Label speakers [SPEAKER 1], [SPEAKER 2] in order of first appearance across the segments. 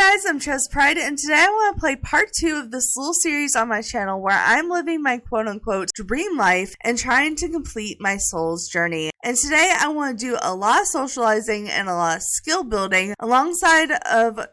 [SPEAKER 1] guys, I'm ChezPride, and today I want to play part 2 of this little series on my channel where I'm living my quote-unquote dream life and trying to complete my soul's journey. And today I want to do a lot of socializing and a lot of skill building alongside of,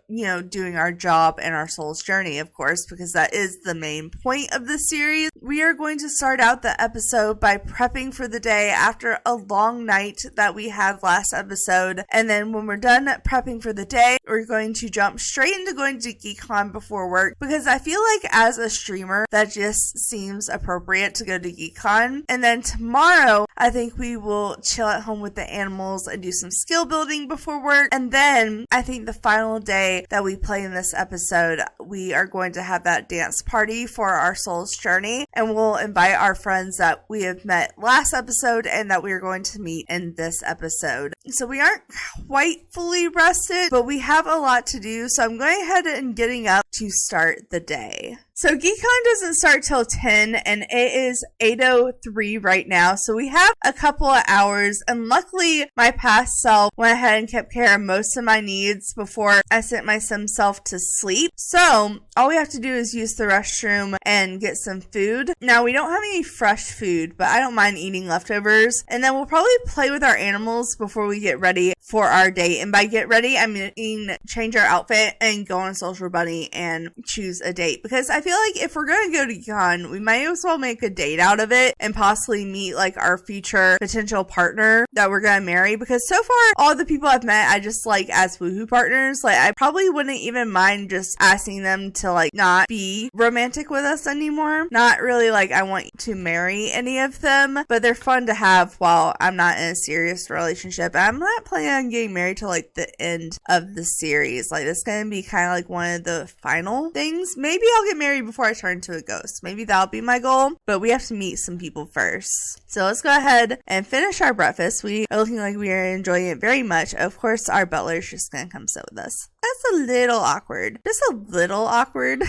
[SPEAKER 1] doing our job and our soul's journey, of course, because that is the main point of this series. We are going to start out the episode by prepping for the day after a long night that we had last episode. And then when we're done prepping for the day, we're going to jump straight into going to GeekCon before work, because I feel like as a streamer that just seems appropriate to go to GeekCon. And then tomorrow I think we will chill at home with the animals and do some skill building before work. And then I think the final day that we play in this episode, we are going to have that dance party for our soul's journey, and we'll invite our friends that we have met last episode and that we are going to meet in this episode. So we aren't quite fully rested, but we have a lot to do, so I'm going ahead and getting up to start the day. So GeekCon doesn't start till 10, and it is 8:03 right now, so we have a couple of hours, and luckily my past self went ahead and kept care of most of my needs before I sent my sim self to sleep. So all we have to do is use the restroom and get some food. Now, we don't have any fresh food, but I don't mind eating leftovers, and then we'll probably play with our animals before we get ready for our date. And by get ready, I mean change our outfit and go on Social Bunny and choose a date, because I feel like if we're going to go to GeekCon, we might as well make a date out of it and possibly meet like our future potential partner that we're going to marry, because so far all the people I've met I just like as woohoo partners. Like, I probably wouldn't even mind just asking them to like not be romantic with us anymore. Not really like I want to marry any of them, but they're fun to have while I'm not in a serious relationship. I'm not planning on getting married till like the end of the series. Like, this is going to be kind of like one of the final things. Maybe I'll get married before I turn into a ghost. Maybe that'll be my goal, but we have to meet some people first. So let's go ahead and finish our breakfast. We are looking like we are enjoying it very much. Of course, our butler is just going to come sit with us. That's a little awkward. Just a little awkward.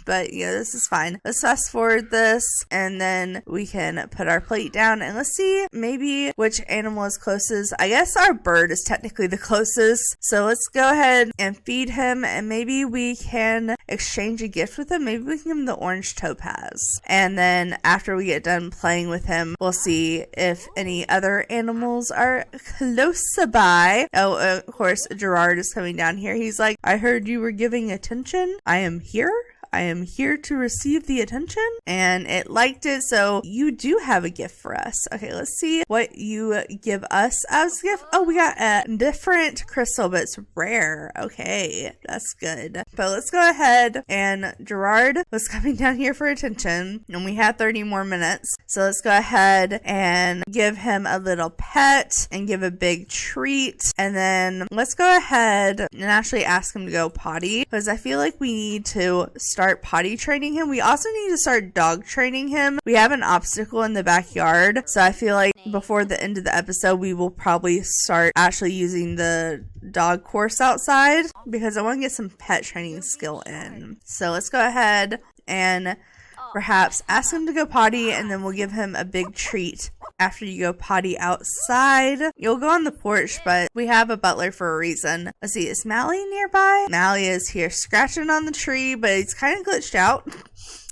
[SPEAKER 1] But yeah, this is fine. Let's fast forward this, and then we can put our plate down, and let's see maybe which animal is closest. I guess our bird is technically the closest. So let's go ahead and feed him, and maybe we can exchange a gift with him. Maybe we can give him the orange topaz. And then after we get done playing with him, we'll see if any other animals are close by. Oh, of course, Gerard is coming down here. He's like, I heard you were giving attention. I am here. I am here to receive the attention, and it liked it, so you do have a gift for us. Okay, let's see what you give us as a gift. Oh, we got a different crystal, but it's rare. Okay, that's good. But let's go ahead, and Gerard was coming down here for attention, and we have 30 more minutes. So let's go ahead and give him a little pet and give a big treat, and then let's go ahead and actually ask him to go potty, because I feel like we need to start potty training him. We also need to start dog training him. We have an obstacle in the backyard, so I feel like before the end of the episode we will probably start actually using the dog course outside, because I want to get some pet training skill in. So let's go ahead and perhaps ask him to go potty, and then we'll give him a big treat after you go potty outside. You'll go on the porch, but we have a butler for a reason. Let's see, is Mally nearby? Mally is here scratching on the tree, but he's kind of glitched out.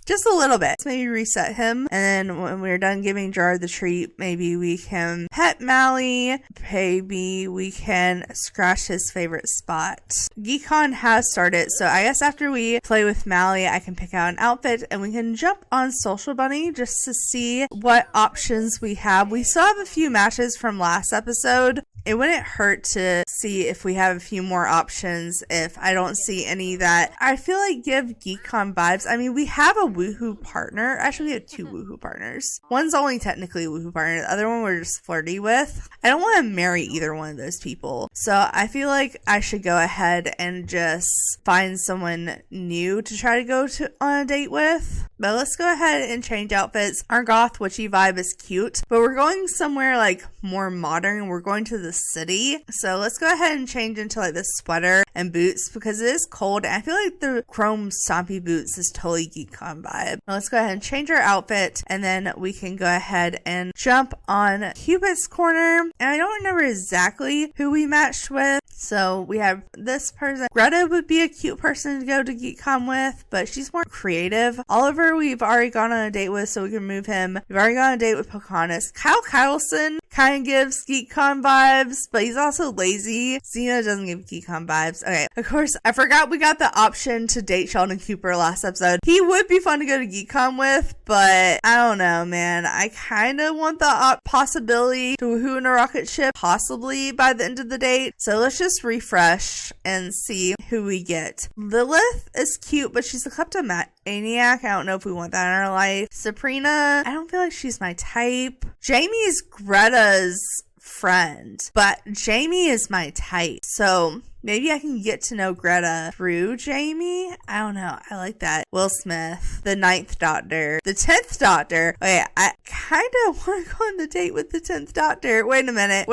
[SPEAKER 1] Just a little bit. Let's maybe reset him. And then when we're done giving Gerard the treat, maybe we can pet Mally. Maybe we can scratch his favorite spot. GeekCon has started, so I guess after we play with Mally, I can pick out an outfit and we can jump on Social Bunny just to see what options we have. We still have a few matches from last episode. It wouldn't hurt to see if we have a few more options if I don't see any that I feel like give GeekCon vibes. I mean, we have a woohoo partner. Actually, we have 2 woohoo partners. One's only technically a woohoo partner. The other one we're just flirty with. I don't want to marry either one of those people. So I feel like I should go ahead and just find someone new to try to go on a date with. But let's go ahead and change outfits. Our goth witchy vibe is cute, but we're going somewhere like more modern. We're going to the city. So let's go ahead and change into like this sweater and boots because it is cold. And I feel like the chrome stompy boots is totally GeekCon vibe. Now let's go ahead and change our outfit, and then we can go ahead and jump on Cupid's corner. And I don't remember exactly who we matched with. So we have this person. Greta would be a cute person to go to GeekCon with, but she's more creative. Oliver, we've already gone on a date with, so we can move him. We've already gone on a date with Pocahontas. Kyle Kyleson kind of gives GeekCon vibes, but he's also lazy. Xena doesn't give GeekCon vibes. Okay, of course, I forgot we got the option to date Sheldon Cooper last episode. He would be fun to go to GeekCon with, but I don't know, man. I kind of want the possibility to woohoo in a rocket ship, possibly by the end of the date. So let's just refresh and see who we get. Lilith is cute, but she's a kleptomaniac. I don't know if we want that in our life. Sabrina, I don't feel like she's my type. Jamie is Greta's friend, but Jamie is my type. So maybe I can get to know Greta through Jamie. I don't know. I like that. Will Smith, the 9th Doctor, the 10th Doctor. Okay, I kind of want to go on the date with the 10th Doctor. Wait a minute.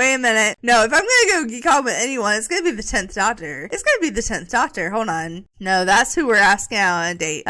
[SPEAKER 1] No, if I'm going to go GeekCon with anyone, it's going to be the 10th Doctor. It's going to be the 10th Doctor. Hold on. No, that's who we're asking out on a date.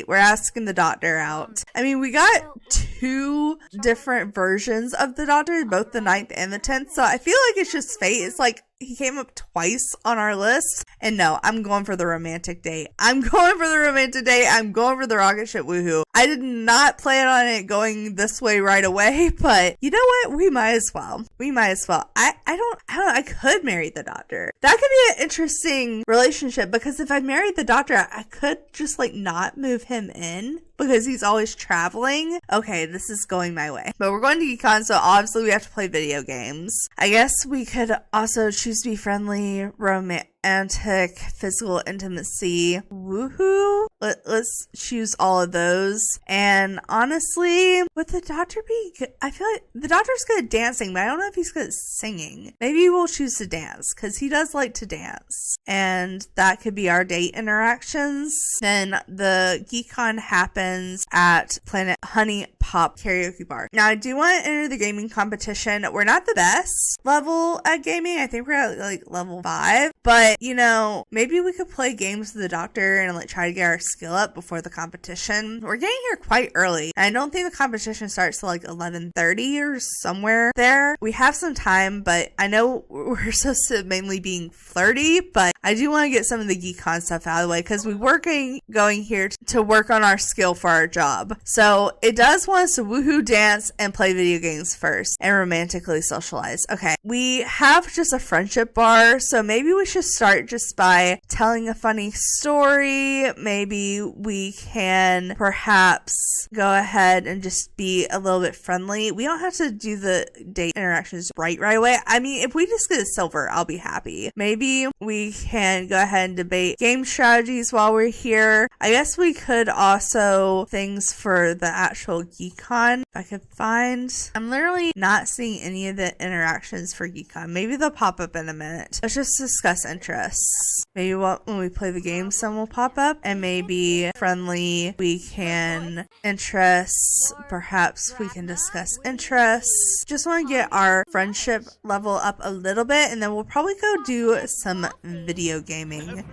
[SPEAKER 1] We're asking the Doctor out. I mean, we got 2 different versions of the Doctor, both the 9th and the 10th. So I feel like it's just fate. It's like he came up twice on our list. And no, I'm going for the romantic date. I'm going for the rocket ship woohoo. I did not plan on it going this way right away, but you know what? We might as well. I don't know. I could marry the Doctor. That could be an interesting relationship because if I married the Doctor, I could just like not move him in because he's always traveling. Okay, this is going my way. But we're going to GeekCon, so obviously we have to play video games. I guess we could also choose to be friendly, romantic, physical intimacy. Woohoo! Let's choose all of those. And honestly, with the Doctor being good, I feel like the Doctor's good at dancing, but I don't know if he's good at singing. Maybe we'll choose to dance because he does like to dance. And that could be our date interactions. Then the GeekCon happens at Planet Honey Pop Karaoke Bar. Now, I do want to enter the gaming competition. We're not the best level at gaming. I think we're at like level 5. But, you know, maybe we could play games with the Doctor and like try to get our skill up before the competition. We're getting here quite early. I don't think the competition starts till like 11:30 or somewhere there. We have some time, but I know we're supposed to mainly being flirty, but I do want to get some of the GeekCon stuff out of the way because we were going here to work on our skill for our job. So it does want us to woohoo, dance, and play video games first and romantically socialize. Okay, we have just a friendship bar, so maybe we should start just by telling a funny story. Maybe we can perhaps go ahead and just be a little bit friendly. We don't have to do the date interactions right away. I mean, if we just get a silver, I'll be happy. Maybe we can go ahead and debate game strategies while we're here. I guess we could also things for the actual GeekCon. If I could find, I'm literally not seeing any of the interactions for GeekCon. Maybe they'll pop up in a minute. Let's just discuss interests. Maybe when we play the game, some will pop up, and maybe friendly, we can interests. Perhaps we can discuss interests. Just want to get our friendship level up a little bit, and then we'll probably go do some video gaming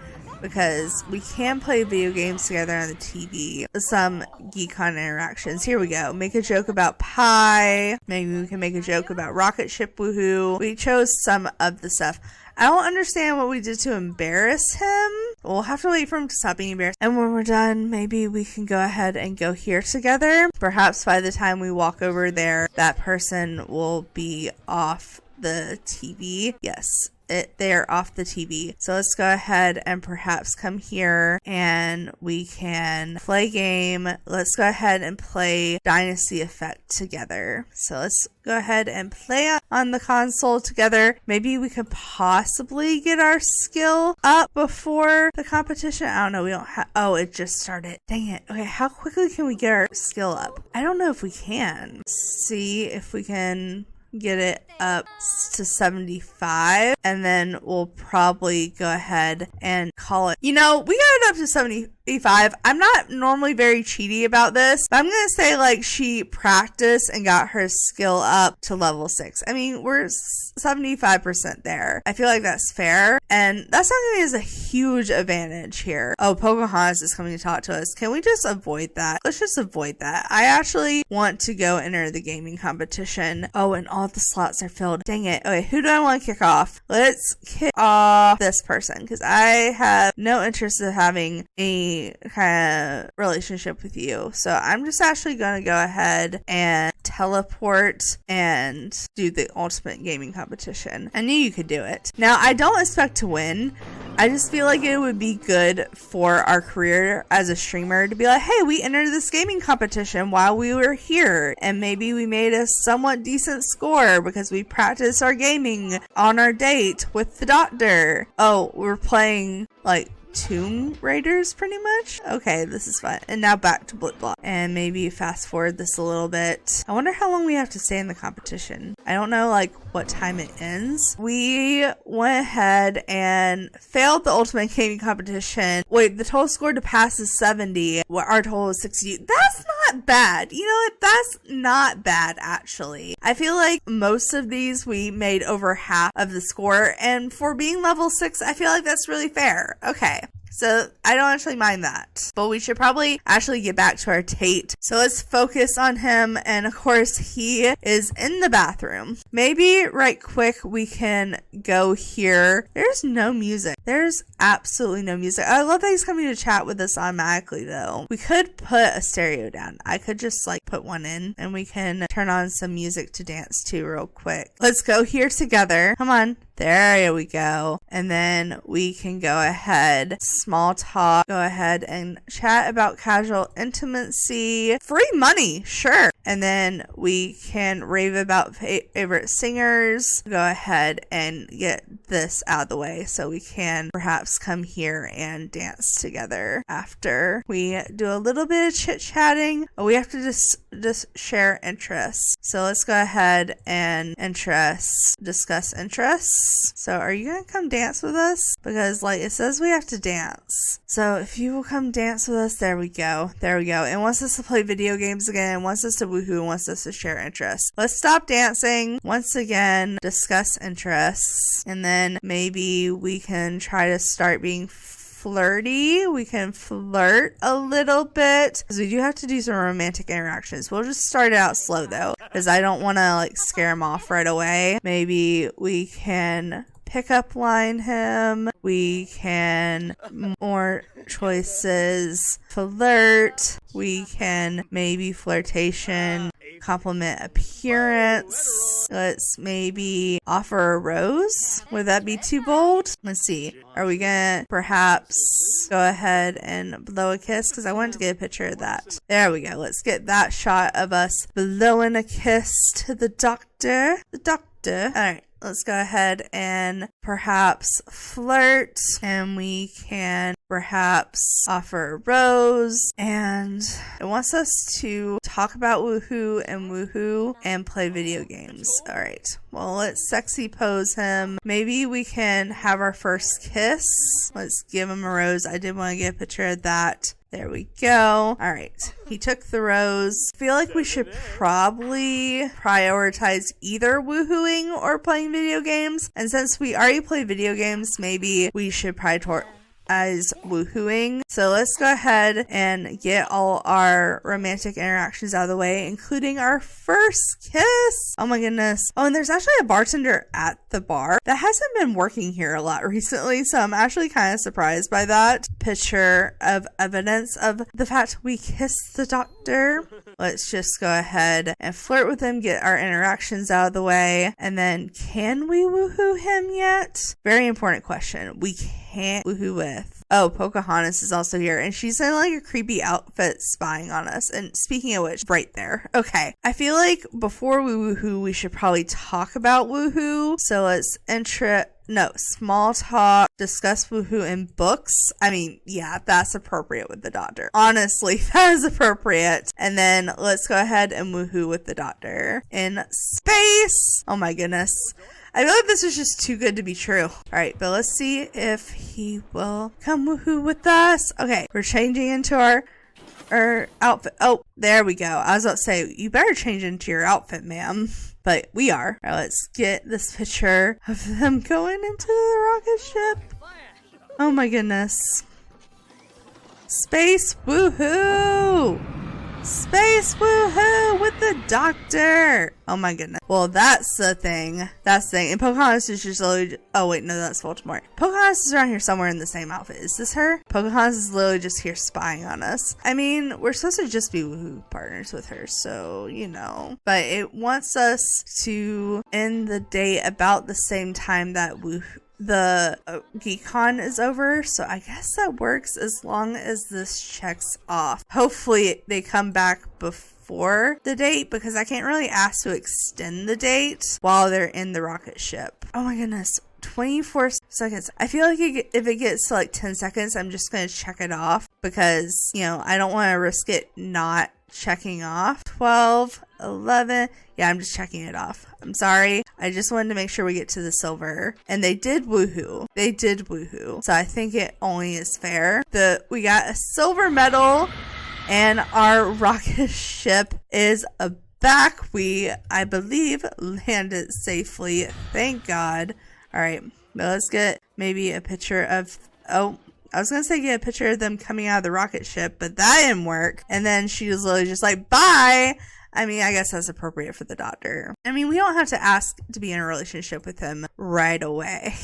[SPEAKER 1] because we can play video games together on the TV. Some GeekCon interactions. Here we go. Make a joke about pie. Maybe we can make a joke about Rocketship woohoo. We chose some of the stuff. I don't understand what we did to embarrass him. We'll have to wait for him to stop being embarrassed. And when we're done, maybe we can go ahead and go here together. Perhaps by the time we walk over there, that person will be off the TV. Yes. They're off the TV. So let's go ahead and perhaps come here and we can play game. Let's go ahead and play Dynasty Effect together. So let's go ahead and play on the console together. Maybe we could possibly get our skill up before the competition. I don't know. We don't have. Oh, it just started. Dang it. Okay, how quickly can we get our skill up? I don't know if we can. Let's see if we can get it up to 75, and then we'll probably go ahead and call it. You know, we got it up to 70. 75. I'm not normally very cheaty about this, but I'm going to say like she practiced and got her skill up to level 6. I mean, we're 75% there. I feel like that's fair. And that's not going to be a huge advantage here. Oh, Pocahontas is coming to talk to us. Can we just avoid that? Let's just avoid that. I actually want to go enter the gaming competition. Oh, and all the slots are filled. Dang it. Okay, who do I want to kick off? Let's kick off this person because I have no interest in having a kind of relationship with you. So I'm just actually going to go ahead and teleport and do the ultimate gaming competition. I knew you could do it. Now, I don't expect to win. I just feel like it would be good for our career as a streamer to be like, hey, we entered this gaming competition while we were here, and maybe we made a somewhat decent score because we practiced our gaming on our date with the doctor. Oh, we're playing like Tomb Raiders pretty much. Okay, this is fun. And now back to Blitblock. And maybe fast forward this a little bit. I wonder how long we have to stay in the competition. I don't know like what time it ends. We went ahead and failed the ultimate gaming competition. Wait, the total score to pass is 70. Well, our total is 60. That's not bad. You know what? That's not bad actually. I feel like most of these we made over half of the score, and for being level 6, I feel like that's really fair. Okay. So I don't actually mind that, but we should probably actually get back to our date. So let's focus on him. And of course he is in the bathroom. Maybe right quick we can go here. There's no music. There's absolutely no music. I love that he's coming to chat with us automatically though. We could put a stereo down. I could just like put one in and we can turn on some music to dance to real quick. Let's go here together. Come on. There we go. And then we can go ahead, small talk, go ahead and chat about casual intimacy. Free money, sure. And then we can rave about favorite singers. Go ahead and get this out of the way so we can perhaps come here and dance together after we do a little bit of chit-chatting. Oh, we have to just share interests. So let's go ahead and discuss interests. So are you gonna come dance with us? Because like it says we have to dance. So if you will come dance with us, there we go. It wants us to play video games again. It wants us to woohoo. It wants us to share interests. Let's stop dancing. Once again, discuss interests. And then maybe we can try to start being flirty. We can flirt a little bit because we do have to do some romantic interactions. We'll just start it out slow though because I don't want to like scare him off right away. Maybe we can pick up line him. We can more choices. Flirt. We can maybe flirtation. Compliment appearance. Let's maybe offer a rose. Would that be too bold? Let's see. Are we gonna perhaps go ahead and blow a kiss? Because I wanted to get a picture of that. There we go. Let's get that shot of us blowing a kiss to the doctor. Alright. Let's go ahead and perhaps flirt, and we can perhaps offer a rose, and it wants us to talk about woohoo and play video games. All right, well, let's sexy pose him. Maybe we can have our first kiss. Let's give him a rose. I did want to get a picture of that. There we go. All right. He took the rose. I feel like we should probably prioritize either woohooing or playing video games. And since we already play video games, maybe we should prioritize woohooing. So let's go ahead and get all our romantic interactions out of the way, including our first kiss. Oh my goodness. Oh, and there's actually a bartender at the bar that hasn't been working here a lot recently, so I'm actually kind of surprised by that. Picture of evidence of the fact we kissed the doctor. Let's just go ahead and flirt with him, get our interactions out of the way, and then can we woohoo him yet? Very important question. We can't woohoo with. Oh, Pocahontas is also here, and she's in like a creepy outfit spying on us. And speaking of which, right there. Okay, I feel like before we woohoo, we should probably talk about woohoo. So let's small talk, discuss woohoo in books. I mean, yeah, that's appropriate with the doctor. Honestly, that is appropriate. And then let's go ahead and woohoo with the doctor in space. Oh my goodness. I feel like this is just too good to be true. Alright, but let's see if he will come woohoo with us. Okay, we're changing into our outfit. Oh, there we go. I was about to say, you better change into your outfit, ma'am. But we are. Alright, let's get this picture of them going into the rocket ship. Oh my goodness. Space woohoo! Space woohoo with the doctor! Oh my goodness. Well, that's the thing. That's the thing. And Pocahontas is just literally... Oh wait, no, that's Voldemort. Pocahontas is around here somewhere in the same outfit. Is this her? Pocahontas is literally just here spying on us. I mean, we're supposed to just be woohoo partners with her, so, you know. But it wants us to end the day about the same time that the GeekCon is over, so I guess that works as long as this checks off. Hopefully they come back before the date, because I can't really ask to extend the date while they're in the rocket ship. Oh my goodness. 24 seconds. I feel like if it gets to like 10 seconds, I'm just going to check it off because, you know, I don't want to risk it not checking off. 12, 11. Yeah, I'm just checking it off. I'm sorry. I just wanted to make sure we get to the silver. And they did woohoo. They did woohoo. So I think it only is fair. We got a silver medal and our rocket ship is back. I believe, landed safely. Thank God. All right. Let's get maybe a picture of... Oh, I was going to say get a picture of them coming out of the rocket ship, but that didn't work. And then she was literally just like, bye. I mean, I guess that's appropriate for the doctor. I mean, we don't have to ask to be in a relationship with him right away.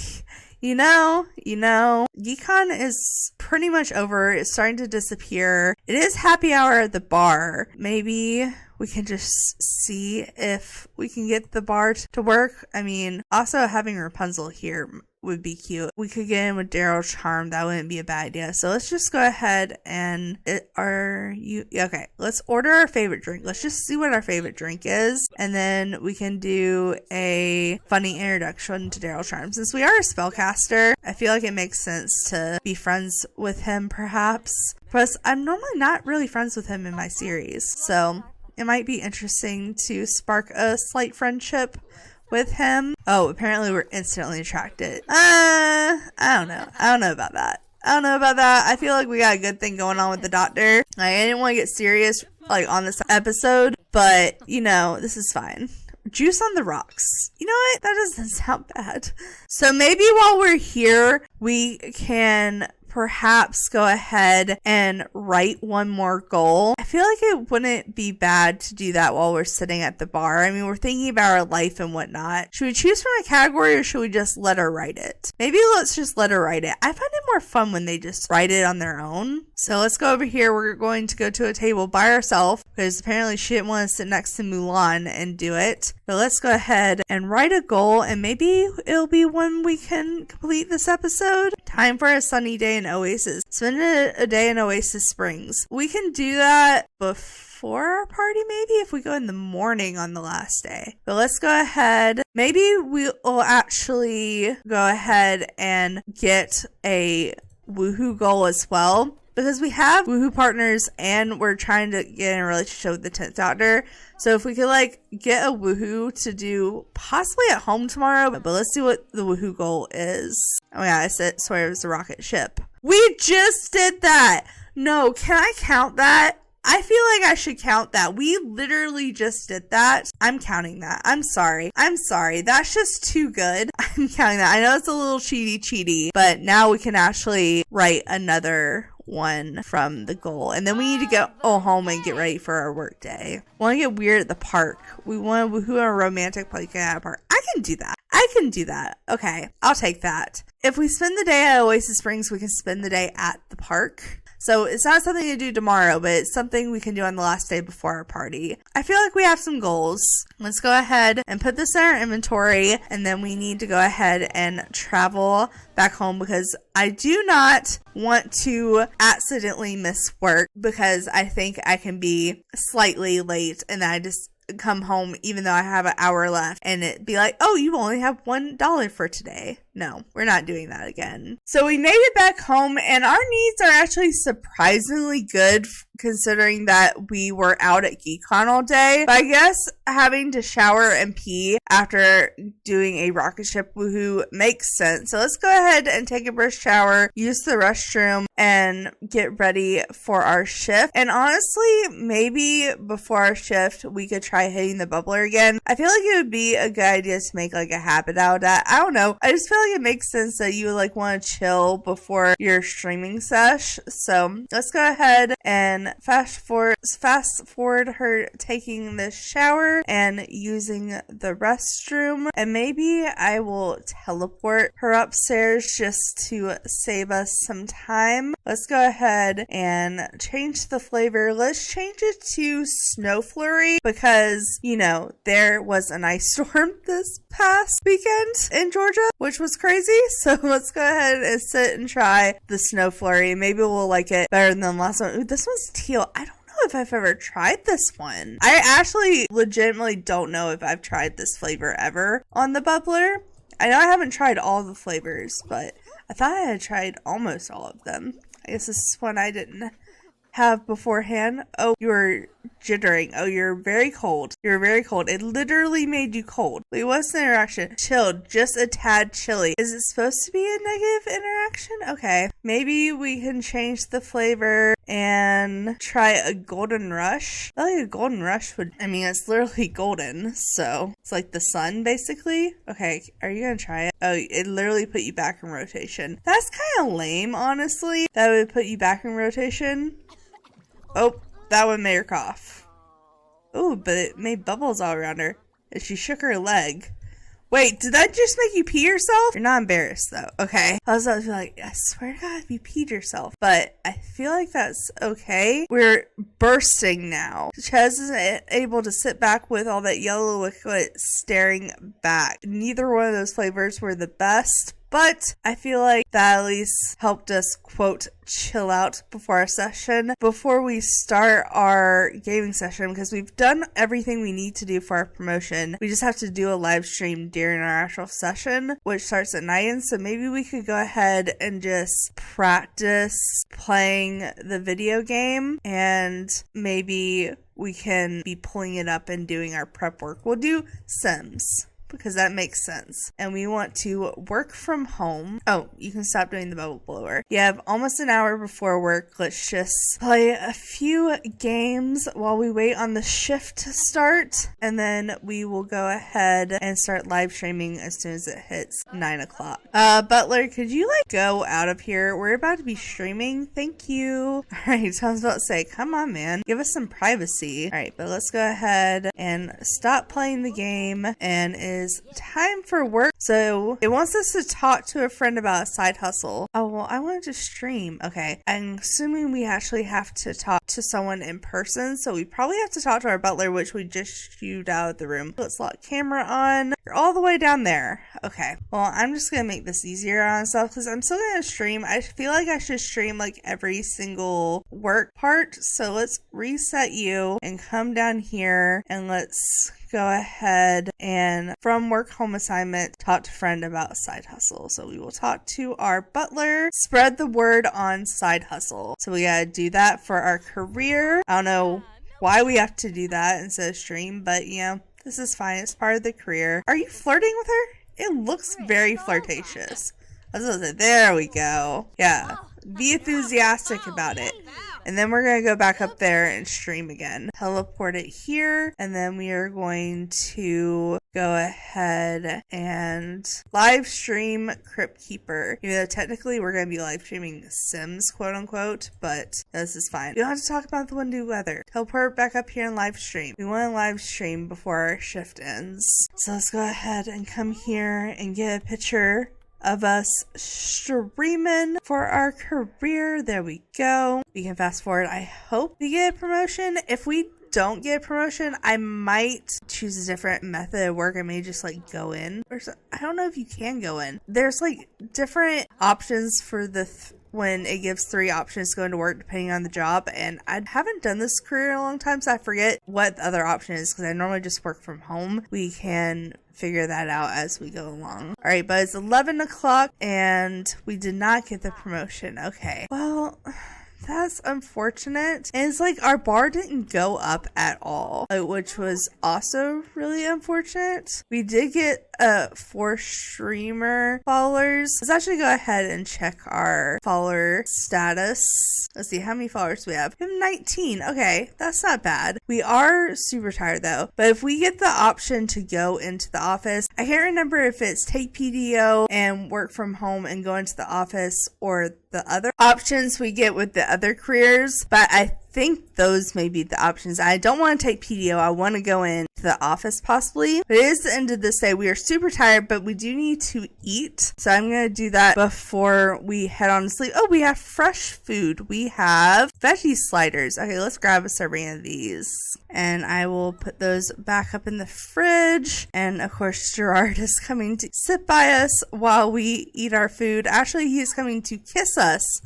[SPEAKER 1] You know, GeekCon is pretty much over. It's starting to disappear. It is happy hour at the bar. Maybe we can just see if we can get the bar to work. I mean, also having Rapunzel here would be cute. We could get in with Daryl's charm. That wouldn't be a bad idea. So let's just go ahead and okay, let's order our favorite drink. Let's just see what our favorite drink is. And then we can do a funny introduction to Daryl Charm. Since we are a spellcaster, I feel like it makes sense to be friends with him perhaps. Plus, I'm normally not really friends with him in my series. So it might be interesting to spark a slight friendship with him. Oh, apparently we're instantly attracted. I don't know. I don't know about that. I feel like we got a good thing going on with the doctor. I didn't want to get serious like on this episode, but you know, this is fine. Juice on the rocks. You know what? That doesn't sound bad. So maybe while we're here, we can perhaps go ahead and write one more goal. I feel like it wouldn't be bad to do that while we're sitting at the bar. I mean, we're thinking about our life and whatnot. Should we choose from a category or should we just let her write it? Maybe let's just let her write it. I find it more fun when they just write it on their own. So let's go over here. We're going to go to a table by ourselves because apparently she didn't want to sit next to Mulan and do it. But let's go ahead and write a goal, and maybe it'll be when we can complete this episode. Time for a sunny day in Oasis. Spend a day in Oasis Springs. We can do that before our party, maybe, if we go in the morning on the last day. But let's go ahead. Maybe we'll actually go ahead and get a woohoo goal as well, because we have woohoo partners and we're trying to get in a relationship with the 10th Doctor. So if we could like get a woohoo to do possibly at home tomorrow, but let's see what the woohoo goal is. Oh yeah, I swear it was the rocket ship. We just did that. No, can I count that? I feel like I should count that. We literally just did that. I'm counting that. I'm sorry. That's just too good. I'm counting that. I know it's a little cheaty, but now we can actually write another one from the goal. And then we need to go home and get ready for our work day. We want to get weird at the park. We want to woohoo a romantic play at a park. I can do that. Okay, I'll take that. If we spend the day at Oasis Springs, we can spend the day at the park. So it's not something to do tomorrow, but it's something we can do on the last day before our party. I feel like we have some goals. Let's go ahead and put this in our inventory, and then we need to go ahead and travel back home because I do not want to accidentally miss work because I think I can be slightly late and then I just come home even though I have an hour left and it be like, oh, you only have $1 for today. No, we're not doing that again. So we made it back home and our needs are actually surprisingly good considering that we were out at GeekCon all day. But I guess having to shower and pee after doing a Rocketship woohoo makes sense. So let's go ahead and take a brisk shower, use the restroom, and get ready for our shift. And honestly, maybe before our shift, we could try hitting the bubbler again. I feel like it would be a good idea to make like a habit out of that. I don't know. I just feel like it makes sense that you would like want to chill before your streaming sesh. So let's go ahead and fast forward her taking the shower and using the restroom. And maybe I will teleport her upstairs just to save us some time. Let's go ahead and change the flavor. Let's change it to Snow Flurry because, you know, there was an ice storm this past weekend in Georgia, which was crazy. So let's go ahead and sit and try the Snow Flurry. Maybe we'll like it better than the last one. Ooh, this one's teal. I don't know if I've ever tried this one. I actually legitimately don't know if I've tried this flavor ever on the bubbler. I know I haven't tried all the flavors, but I thought I had tried almost all of them. I guess this is one I didn't have beforehand. Oh, you're jittering. Oh, you're very cold. You're very cold. It literally made you cold. Wait, what's the interaction? Chilled. Just a tad chilly. Is it supposed to be a negative interaction? Okay. Maybe we can change the flavor and try a golden rush. I like a golden rush would, I mean, it's literally golden, so it's like the sun basically. Okay, are you gonna try it? Oh, it literally put you back in rotation. That's kind of lame, honestly. That would put you back in rotation. Oh, that one made her cough. Oh, but it made bubbles all around her. And she shook her leg. Wait, did that just make you pee yourself? You're not embarrassed, though. Okay. I was like, I swear to God, you peed yourself. But I feel like that's okay. We're bursting now. Chez is able to sit back with all that yellow liquid staring back. Neither one of those flavors were the best, but I feel like that at least helped us, quote, chill out before our session, before we start our gaming session, because we've done everything we need to do for our promotion. We just have to do a live stream during our actual session, which starts at 9, so maybe we could go ahead and just practice playing the video game, and maybe we can be pulling it up and doing our prep work. We'll do Sims, because that makes sense. And we want to work from home. Oh, you can stop doing the bubble blower. You have almost an hour before work. Let's just play a few games while we wait on the shift to start. And then we will go ahead and start live streaming as soon as it hits 9 o'clock. Butler, could you like go out of here? We're about to be streaming. Thank you. All right, so I was about to say, come on, man. Give us some privacy. All right, but let's go ahead and stop playing the game, and is time for work. So it wants us to talk to a friend about a side hustle. Oh, well, I wanted to stream. Okay, I'm assuming we actually have to talk to someone in person, so we probably have to talk to our butler, which we just shooed out of the room. Let's lock camera on. You're all the way down there. Okay, well, I'm just gonna make this easier on myself because I'm still gonna stream. I feel like I should stream like every single work part, so let's reset you and come down here, and let's go ahead and from work home assignment, talk to friend about side hustle. So we will talk to our butler, spread the word on side hustle. So we gotta do that for our career. I don't know why we have to do that instead of stream, but you know, this is fine. It's part of the career. Are you flirting with her? It looks very flirtatious. I was gonna say, there we go. Yeah, be enthusiastic about it. And then we're going to go back up there and stream again. Teleport it here. And then we are going to go ahead and live stream Crypt Keeper. Even though technically we're going to be live streaming Sims, quote unquote. But this is fine. We don't have to talk about the windy weather. Teleport back up here and live stream. We want to live stream before our shift ends. So let's go ahead and come here and get a picture of us streaming for our career. There we go. We can fast forward. I hope we get a promotion. If we don't get a promotion, I might choose a different method of work. I may just like go in, or I don't know if you can go in. There's like different options for the when it gives 3 options to go into work depending on the job, and I haven't done this career in a long time, so I forget what the other option is because I normally just work from home. We can figure that out as we go along. All right, but it's 11 o'clock and we did not get the promotion. Okay, well, that's unfortunate. And it's like our bar didn't go up at all, which was also really unfortunate. We did get 4 streamer followers. Let's actually go ahead and check our follower status. Let's see, how many followers do we have? We have 19. Okay, that's not bad. We are super tired though. But if we get the option to go into the office, I can't remember if it's take PDO and work from home and go into the office or the other options we get with the other careers, but I think those may be the options. I don't want to take PDO. I want to go into the office possibly, but it is the end of this day. We are super tired, but we do need to eat, so I'm going to do that before we head on to sleep. Oh, we have fresh food. We have veggie sliders. Okay, let's grab a serving of these, and I will put those back up in the fridge. And of course, Gerard is coming to sit by us while we eat our food. Actually, he's coming to kiss us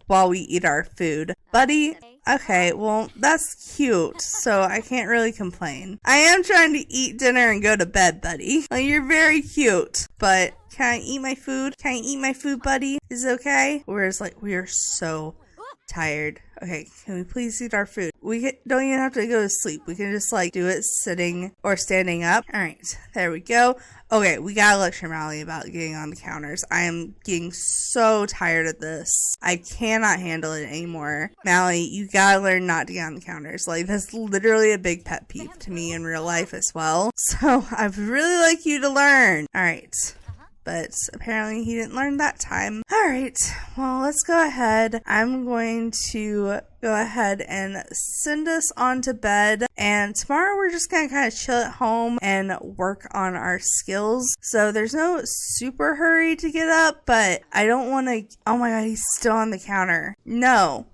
[SPEAKER 1] while we eat our food. Buddy, okay, well, that's cute, so I can't really complain. I am trying to eat dinner and go to bed, buddy. Well, you're very cute, but can I eat my food? Can I eat my food, buddy? Is it okay? Whereas, like, we are so tired. Okay, can we please eat our food? We don't even have to go to sleep. We can just, like, do it sitting or standing up. All right, there we go. Okay, we gotta lecture Mally about getting on the counters. I am getting so tired of this. I cannot handle it anymore. Mally, you gotta learn not to get on the counters. Like, that's literally a big pet peeve to me in real life as well. So, I'd really like you to learn. All right. But apparently he didn't learn that time. All right, well, let's go ahead. I'm going to go ahead and send us on to bed. And tomorrow we're just going to kind of chill at home and work on our skills. So there's no super hurry to get up, but I don't want to... Oh my god, he's still on the counter. No.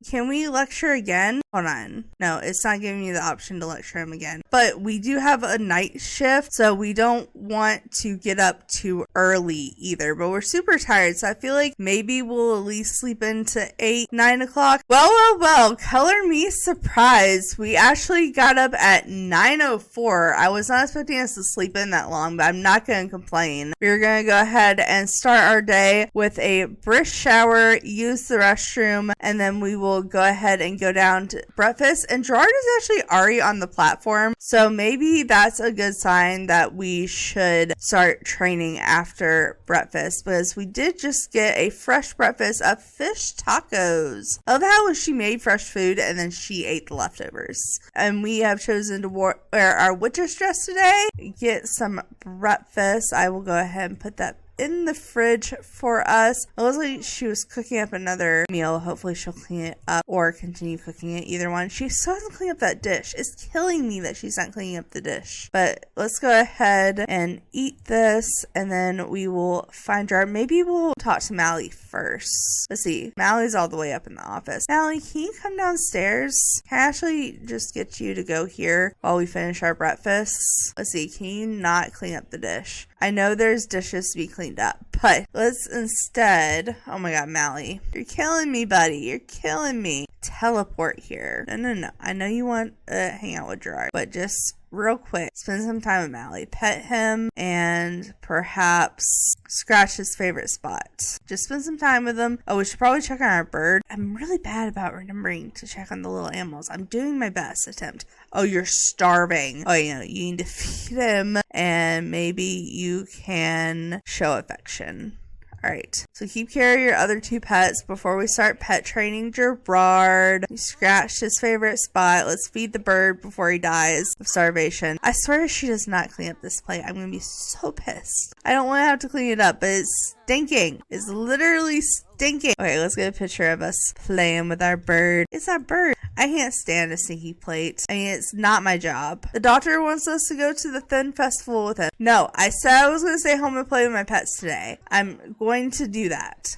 [SPEAKER 1] Can we lecture again? Hold on. No, it's not giving me the option to lecture him again. But we do have a night shift, so we don't want to get up too early either. But we're super tired, so I feel like maybe we'll at least sleep into 8-9 o'clock. Well, color me surprised. We actually got up at 9:04. I was not expecting us to sleep in that long, but I'm not going to complain. We're going to go ahead and start our day with a brisk shower, use the restroom, and then we will go ahead and go down to breakfast. And Gerard is actually already on the platform, so maybe that's a good sign that we should start training after breakfast, because we did just get a fresh breakfast of fish tacos. I love how she made fresh food and then she ate the leftovers. And we have chosen to wear our witch's dress today, get some breakfast. I will go ahead and put that in the fridge for us. It looks like she was cooking up another meal. Hopefully she'll clean it up or continue cooking it. Either one. She still hasn't cleaned up that dish. It's killing me that she's not cleaning up the dish. But let's go ahead and eat this, and then we will find Gerard. Maybe we'll talk to Mally first. Let's see. Mally's all the way up in the office. Mally, can you come downstairs? Can I actually just get you to go here while we finish our breakfast? Let's see. Can you not clean up the dish? I know there's dishes to be cleaned up, but let's instead... Oh my god, Mally. You're killing me, buddy. You're killing me. Teleport here. No. I know you want to hang out with Gerard, but just real quick, spend some time with Mally. Pet him and perhaps scratch his favorite spot. Just spend some time with him. Oh, we should probably check on our bird. I'm really bad about remembering to check on the little animals. I'm doing my best attempt. Oh, you're starving. Oh, you need to feed him, and maybe you can show affection. Alright, so keep care of your other 2 pets before we start pet training Gerard. We scratched his favorite spot. Let's feed the bird before he dies of starvation. I swear she does not clean up this plate. I'm going to be so pissed. I don't want to have to clean it up, but it's stinking. It's literally stinking. Okay, let's get a picture of us playing with our bird. It's our bird. I can't stand a stinky plate. I mean, it's not my job. The doctor wants us to go to the Thin Festival with him. No, I said I was going to stay home and play with my pets today. I'm going to do that.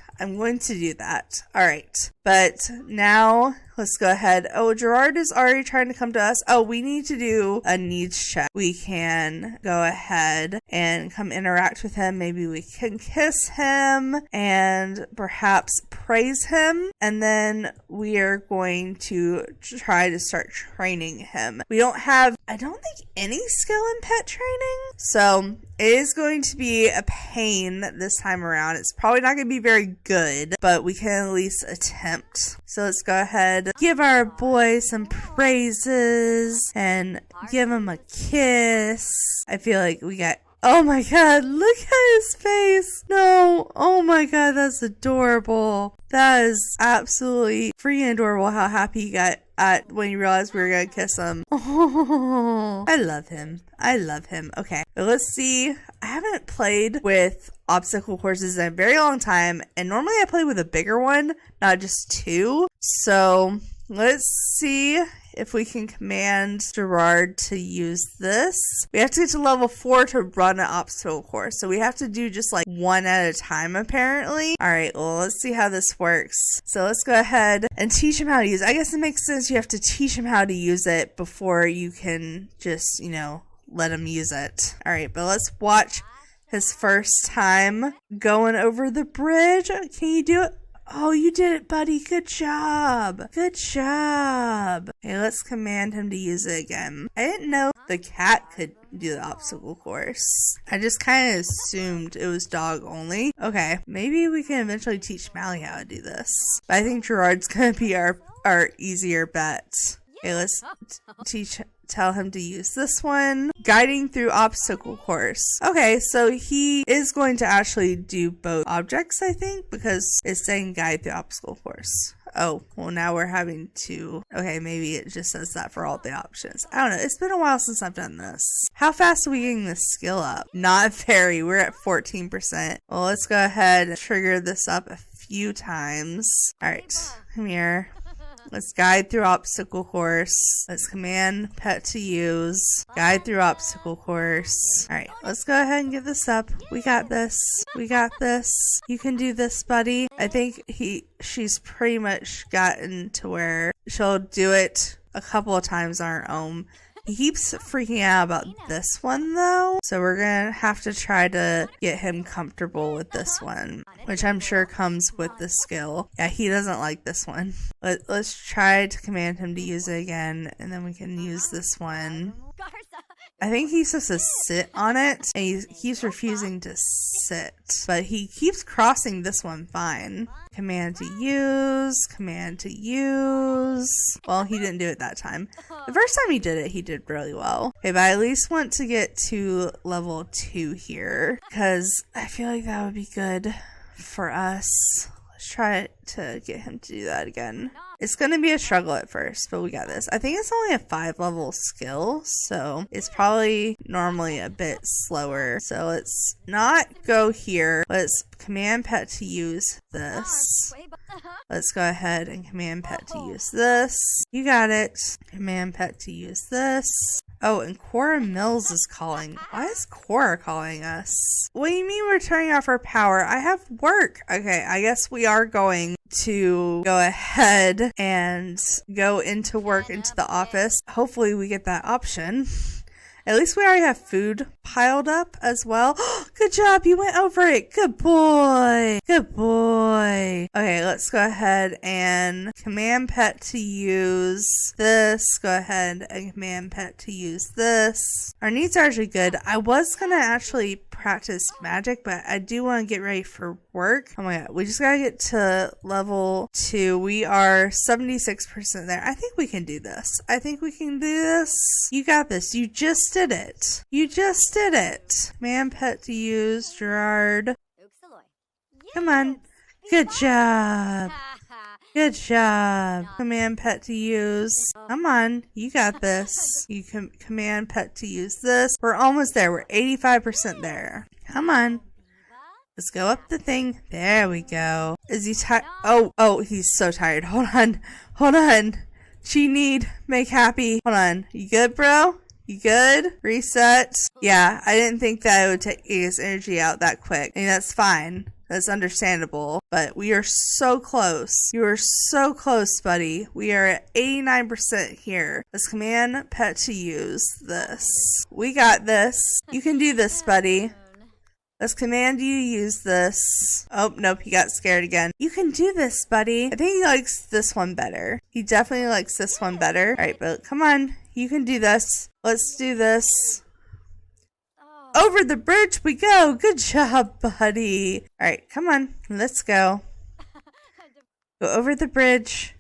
[SPEAKER 1] All right. But now let's go ahead. Oh, Gerard is already trying to come to us. Oh, we need to do a needs check. We can go ahead and come interact with him. Maybe we can kiss him and perhaps praise him. And then we are going to try to start training him. We don't have, I don't think, any skill in pet training. So it is going to be a pain this time around. It's probably not going to be very good. good, but we can at least attempt. So let's go ahead, give our boy some praises and give him a kiss. I feel like we got, oh my god, look at his face. No, oh my god, that's adorable. That is absolutely freaking adorable how happy he got at when you realized we were gonna kiss him. Oh, I love him. I love him. Okay, but let's see. I haven't played with obstacle courses in a very long time, and normally I play with a bigger one, not just two. So let's see if we can command Gerard to use this. We have to get to level 4 to run an obstacle course, so we have to do just like one at a time apparently. Alright, well, let's see how this works. So let's go ahead and teach him how to use it. I guess it makes sense you have to teach him how to use it before you can just, you know, let him use it. Alright, but let's watch his first time going over the bridge. Can you do it? Oh, you did it, buddy. Good job. Good job. Okay, let's command him to use it again. I didn't know the cat could do the obstacle course. I just kind of assumed it was dog only. Okay, maybe we can eventually teach Mally how to do this. But I think Gerard's gonna be our easier bet. Okay, let's tell him to use this one. Guiding through obstacle course. Okay, so he is going to actually do both objects, I think, because it's saying guide through obstacle course. Oh, well, now we're having to... Okay, maybe it just says that for all the options. I don't know. It's been a while since I've done this. How fast are we getting this skill up? Not very. We're at 14%. Well, let's go ahead and trigger this up a few times. All right, come here. Let's guide through obstacle course. Let's command pet to use. Guide through obstacle course. Alright, let's go ahead and give this up. We got this. We got this. You can do this, buddy. I think she's pretty much gotten to where she'll do it a couple of times on her own. He keeps freaking out about this one though, so we're gonna have to try to get him comfortable with this one, which I'm sure comes with the skill. Yeah, he doesn't like this one. Let's try to command him to use it again, and then we can use this one. I think he's supposed to sit on it, and he keeps refusing to sit, but he keeps crossing this one fine. Command to use, command to use. Well, he didn't do it that time. The first time he did it, he did really well. Okay, but I at least want to get to level 2 here, because I feel like that would be good for us. Let's try to get him to do that again. It's going to be a struggle at first, but we got this. I think it's only a 5-level skill, so it's probably normally a bit slower. So let's not go here. Let's command pet to use this. Let's go ahead and command pet to use this. You got it. Command pet to use this. Oh, and Cora Mills is calling. Why is Cora calling us? What do you mean we're turning off our power? I have work. Okay, I guess we are going to go ahead and go into work, into the office. Hopefully we get that option. At least we already have food piled up as well. Good job, you went over it. Good boy. Good boy. Okay, let's go ahead and command pet to use this. Go ahead and command pet to use this. Our needs are actually good. I was going to actually practice magic, but I do want to get ready for work. Oh my god, we just gotta get to level 2. We are 76% there. I think we can do this. I think we can do this. You got this. You just did it. You just did it. Man pet to use, Gerard. Come on. Good job. Good job. Command pet to use. Come on. You got this. You can command pet to use this. We're almost there. We're 85% there. Come on. Let's go up the thing. There we go. Is he tired? Oh, he's so tired. Hold on. Hold on. Cheat make happy. Hold on. You good, bro? You good? Reset. Yeah, I didn't think that it would take his energy out that quick. I mean, that's fine. That's understandable, but we are so close. You are so close, buddy. We are at 89% here. Let's command pet to use this. We got this. You can do this, buddy. Let's command you to use this. Oh, nope, he got scared again. You can do this, buddy. I think he likes this one better. He definitely likes this one better. All right, but come on. You can do this. Let's do this. Over the bridge we go. Good job, buddy. All right, come on. Let's go. Go over the bridge.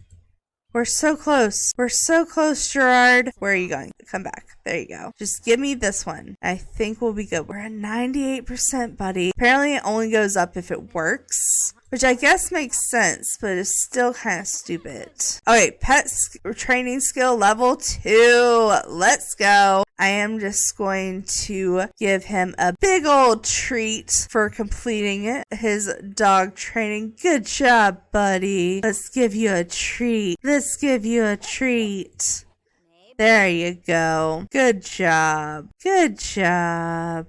[SPEAKER 1] We're so close. We're so close, Gerard. Where are you going? Come back. There you go. Just give me this one. I think we'll be good. We're at 98%, buddy. Apparently, it only goes up if it works, which I guess makes sense, but it's still kind of stupid. Okay, training skill level 2. Let's go. I am just going to give him a big old treat for completing his dog training. Good job, buddy. Let's give you a treat. Let's give you a treat. There you go. Good job. Good job.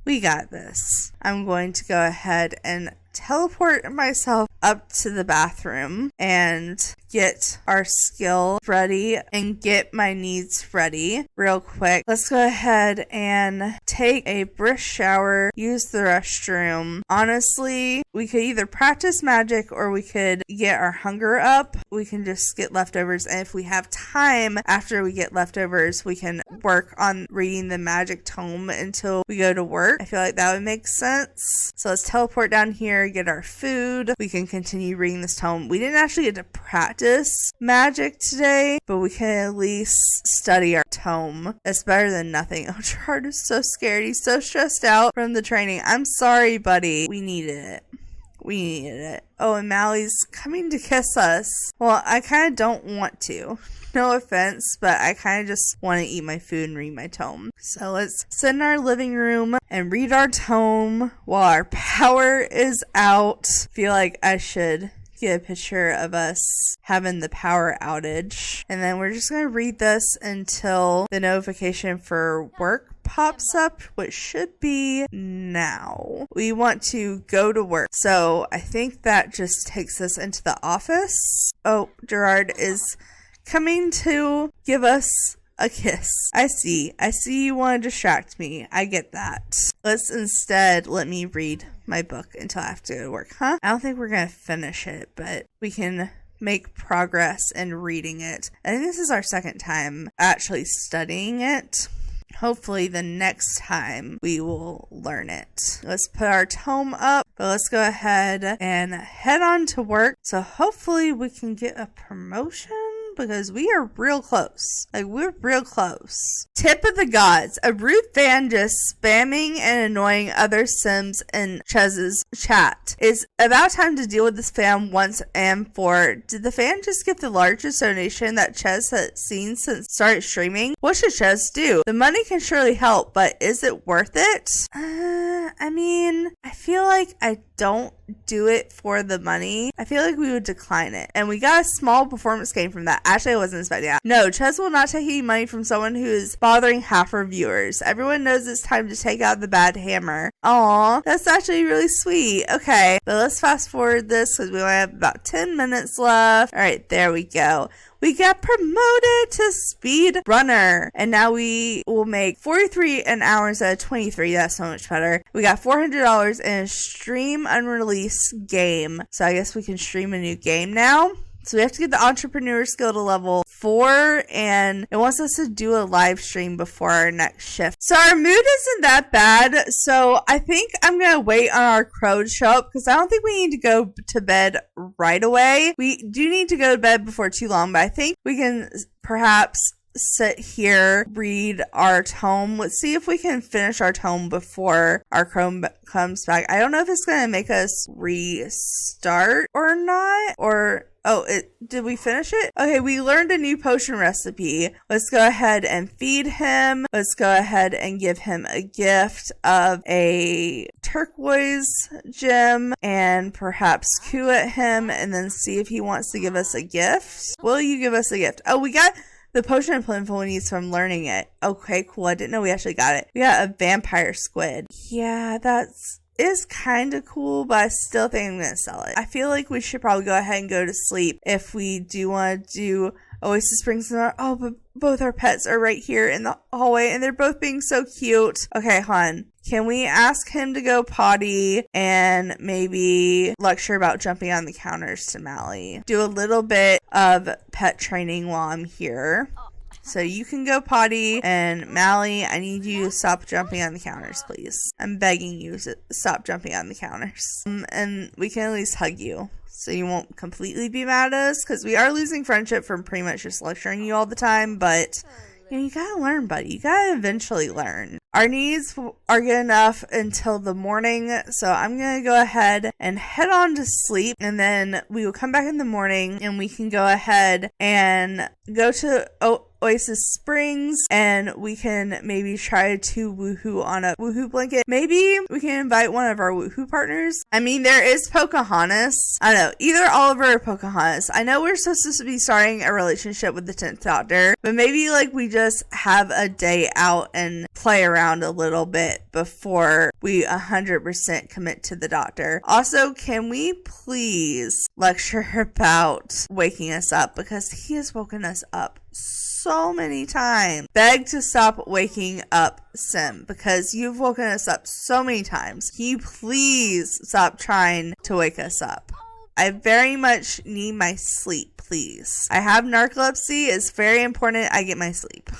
[SPEAKER 1] We got this. I'm going to go ahead and teleport myself up to the bathroom and get our skill ready and get my needs ready real quick. Let's go ahead and take a brisk shower, use the restroom. Honestly, we could either practice magic or we could get our hunger up. We can just get leftovers, and if we have time after we get leftovers, we can work on reading the magic tome until we go to work. I feel like that would make sense. So let's teleport down here, get our food. We can continue reading this tome. We didn't actually get to practice magic today, but we can at least study our tome. It's better than nothing. Oh, Gerard is so scared. He's so stressed out from the training. I'm sorry, buddy. We needed it. We needed it. Oh, and Mally's coming to kiss us. Well, I kind of don't want to. No offense, but I kind of just want to eat my food and read my tome. So let's sit in our living room and read our tome while our power is out. I feel like I should get a picture of us having the power outage. And then we're just going to read this until the notification for work pops up, which should be now. We want to go to work. So I think that just takes us into the office. Oh, Gerard is coming to give us a kiss. I see you want to distract me. I get that. Let's instead let me read my book until I have to go to work, huh? I don't think we're gonna finish it, but we can make progress in reading it. I think this is our second time actually studying it. Hopefully the next time we will learn it. Let's put our tome up, but let's go ahead and head on to work. So hopefully we can get a promotion, because we are real close. Like, we're real close. Tip of the gods. A rude fan just spamming and annoying other Sims in Chez's chat. It's about time to deal with this fan once and for. Did the fan just get the largest donation that Chez has seen since started streaming? What should Chez do? The money can surely help, but is it worth it? I mean, I feel like I don't do it for the money. I feel like we would decline it. And we got a small performance gain from that. Actually, I wasn't expecting that. No, Chez will not take any money from someone who is bothering half our viewers. Everyone knows it's time to take out the bad hammer. Aw, that's actually really sweet. Okay, but let's fast forward this because we only have about 10 minutes left. All right, there we go. We got promoted to speed runner, and now we will make 43 an hour instead of 23. That's so much better. We got $400 in a stream unreleased game, so I guess we can stream a new game now. So we have to get the entrepreneur skill to level 4, and it wants us to do a live stream before our next shift. So our mood isn't that bad, so I think I'm going to wait on our crow to show up, because I don't think we need to go to bed right away. We do need to go to bed before too long, but I think we can perhaps sit here, read our tome. Let's see if we can finish our tome before our crow comes back. I don't know if it's going to make us restart or not, or did we finish it? Okay, we learned a new potion recipe. Let's go ahead and feed him. Let's go ahead and give him a gift of a turquoise gem and perhaps coo at him and then see if he wants to give us a gift. Will you give us a gift? Oh, we got the potion of plentiful needs from learning it. Okay, cool. I didn't know we actually got it. We got a vampire squid. Yeah, is kind of cool, but I still think I'm going to sell it. I feel like we should probably go ahead and go to sleep if we do want to do Oasis Springs. But both our pets are right here in the hallway, and they're both being so cute. Okay, hon. Can we ask him to go potty and maybe lecture about jumping on the counters to Mally? Do a little bit of pet training while I'm here. So you can go potty, and Mally, I need you to stop jumping on the counters, please. I'm begging you to stop jumping on the counters. And we can at least hug you, so you won't completely be mad at us, because we are losing friendship from pretty much just lecturing you all the time, but you gotta learn, buddy. You gotta eventually learn. Our needs are good enough until the morning, so I'm gonna go ahead and head on to sleep, and then we will come back in the morning, and we can go ahead and go to Oasis Springs, and we can maybe try to woohoo on a woohoo blanket. Maybe we can invite one of our woohoo partners. I mean, there is Pocahontas. I don't know, either Oliver or Pocahontas. I know we're supposed to be starting a relationship with the 10th Doctor, but maybe like we just have a day out and play around a little bit before we 100% commit to the Doctor. Also, can we please lecture about waking us up, because he has woken us up so many times. Beg to stop waking up Sim, because you've woken us up so many times. Can you please stop trying to wake us up? I very much need my sleep, please. I have narcolepsy. It's very important I get my sleep.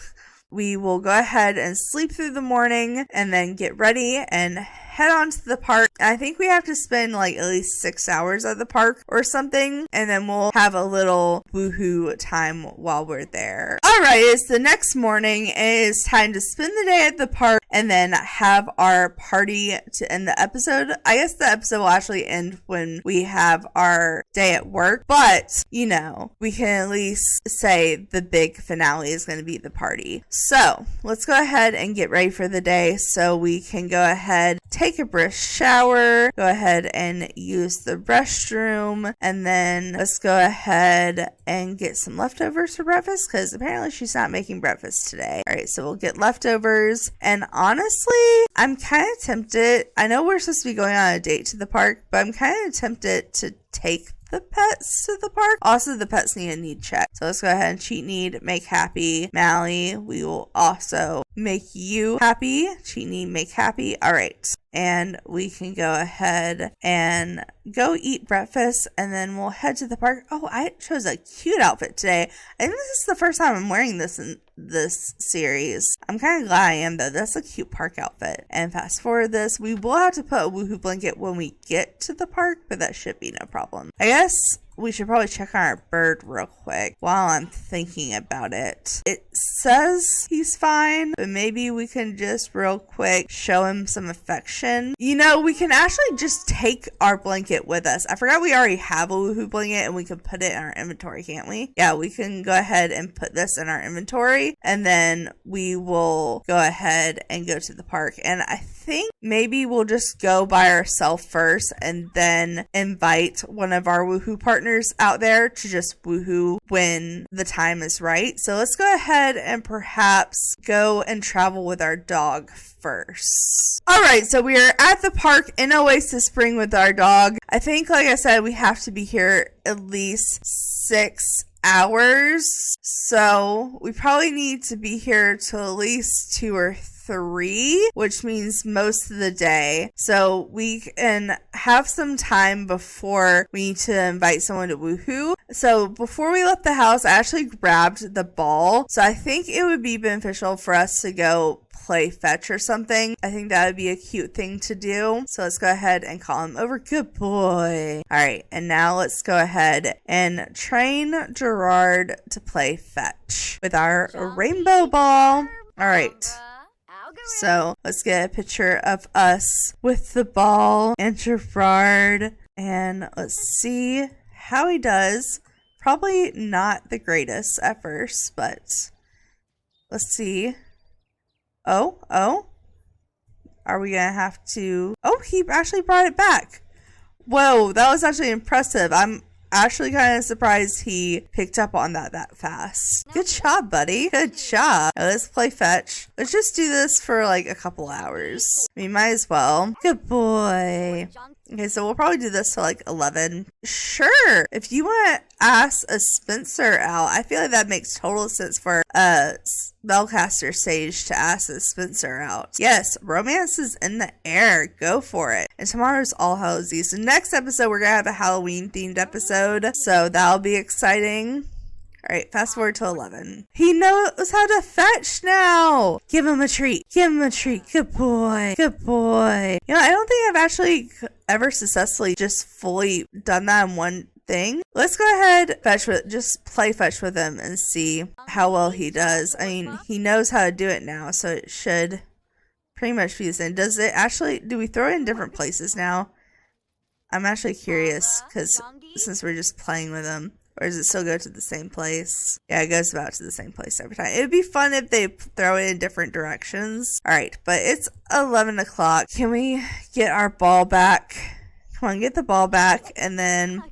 [SPEAKER 1] We will go ahead and sleep through the morning and then get ready and head on to the park. I think we have to spend like at least 6 hours at the park or something, and then we'll have a little woohoo time while we're there. Alright, it's the next morning. It is time to spend the day at the park and then have our party to end the episode. I guess the episode will actually end when we have our day at work, but you know, we can at least say the big finale is going to be the party. So let's go ahead and get ready for the day so we can go ahead, take a brisk shower, go ahead and use the restroom, and then let's go ahead and get some leftovers for breakfast, because apparently she's not making breakfast today. Alright, so we'll get leftovers, and honestly, I'm kind of tempted. I know we're supposed to be going on a date to the park, but I'm kind of tempted to take the pets to the park. Also, the pets need a need check. So let's go ahead and cheat need, make happy. Mally, we will also make you happy. Cheat need, make happy. All right. And we can go ahead and go eat breakfast, and then we'll head to the park. Oh, I chose a cute outfit today. I think this is the first time I'm wearing this in this series. I'm kind of glad I am, though. That's a cute park outfit. And fast forward this, we will have to put a woohoo blanket when we get to the park, but that should be no problem. I guess we should probably check on our bird real quick while I'm thinking about it. It says he's fine, but maybe we can just real quick show him some affection. You know, we can actually just take our blanket with us. I forgot we already have a woohoo blanket and we can put it in our inventory, can't we? Yeah, we can go ahead and put this in our inventory, and then we will go ahead and go to the park. And I think maybe we'll just go by ourselves first and then invite one of our woohoo partners out there to just woohoo when the time is right. So let's go ahead and perhaps go and travel with our dog first. Alright, so we are at the park in Oasis Spring with our dog. I think, like I said, we have to be here at least 6 hours. So we probably need to be here till at least 2 or 3, which means most of the day. So we can have some time before we need to invite someone to woohoo. So before we left the house, I actually grabbed the ball. So I think it would be beneficial for us to go play fetch or something. I think that would be a cute thing to do. So let's go ahead and call him over. Good boy. All right, and now let's go ahead and train Gerard to play fetch with our rainbow ball. All right. So let's get a picture of us with the ball and Gerard, and let's see how he does. Probably not the greatest at first, but let's see. Oh, are we gonna have to? Oh, he actually brought it back. Whoa, that was actually impressive. I'm actually kind of surprised he picked up on that fast. Good job, buddy. Good job. Now let's play fetch. Let's just do this for like a couple hours. We might as well. Good boy. Okay, so we'll probably do this till like 11. Sure. If you want to ask a Spencer out, I feel like that makes total sense for spellcaster Sage to ask a Spencer out. Yes, romance is in the air. Go for it. And tomorrow's All Hallows Eve. So next episode, we're going to have a Halloween themed episode. So that'll be exciting. Alright, fast forward to 11. He knows how to fetch now! Give him a treat. Give him a treat. Good boy. Good boy. You know, I don't think I've actually ever successfully just fully done that in one thing. Let's go ahead, just play fetch with him and see how well he does. I mean, he knows how to do it now, so it should pretty much be the same. Does it actually, do we throw it in different places now? I'm actually curious, because since we're just playing with him. Or does it still go to the same place? Yeah, it goes about to the same place every time. It would be fun if they throw it in different directions. Alright, but it's 11 o'clock. Can we get our ball back? Come on, get the ball back. And then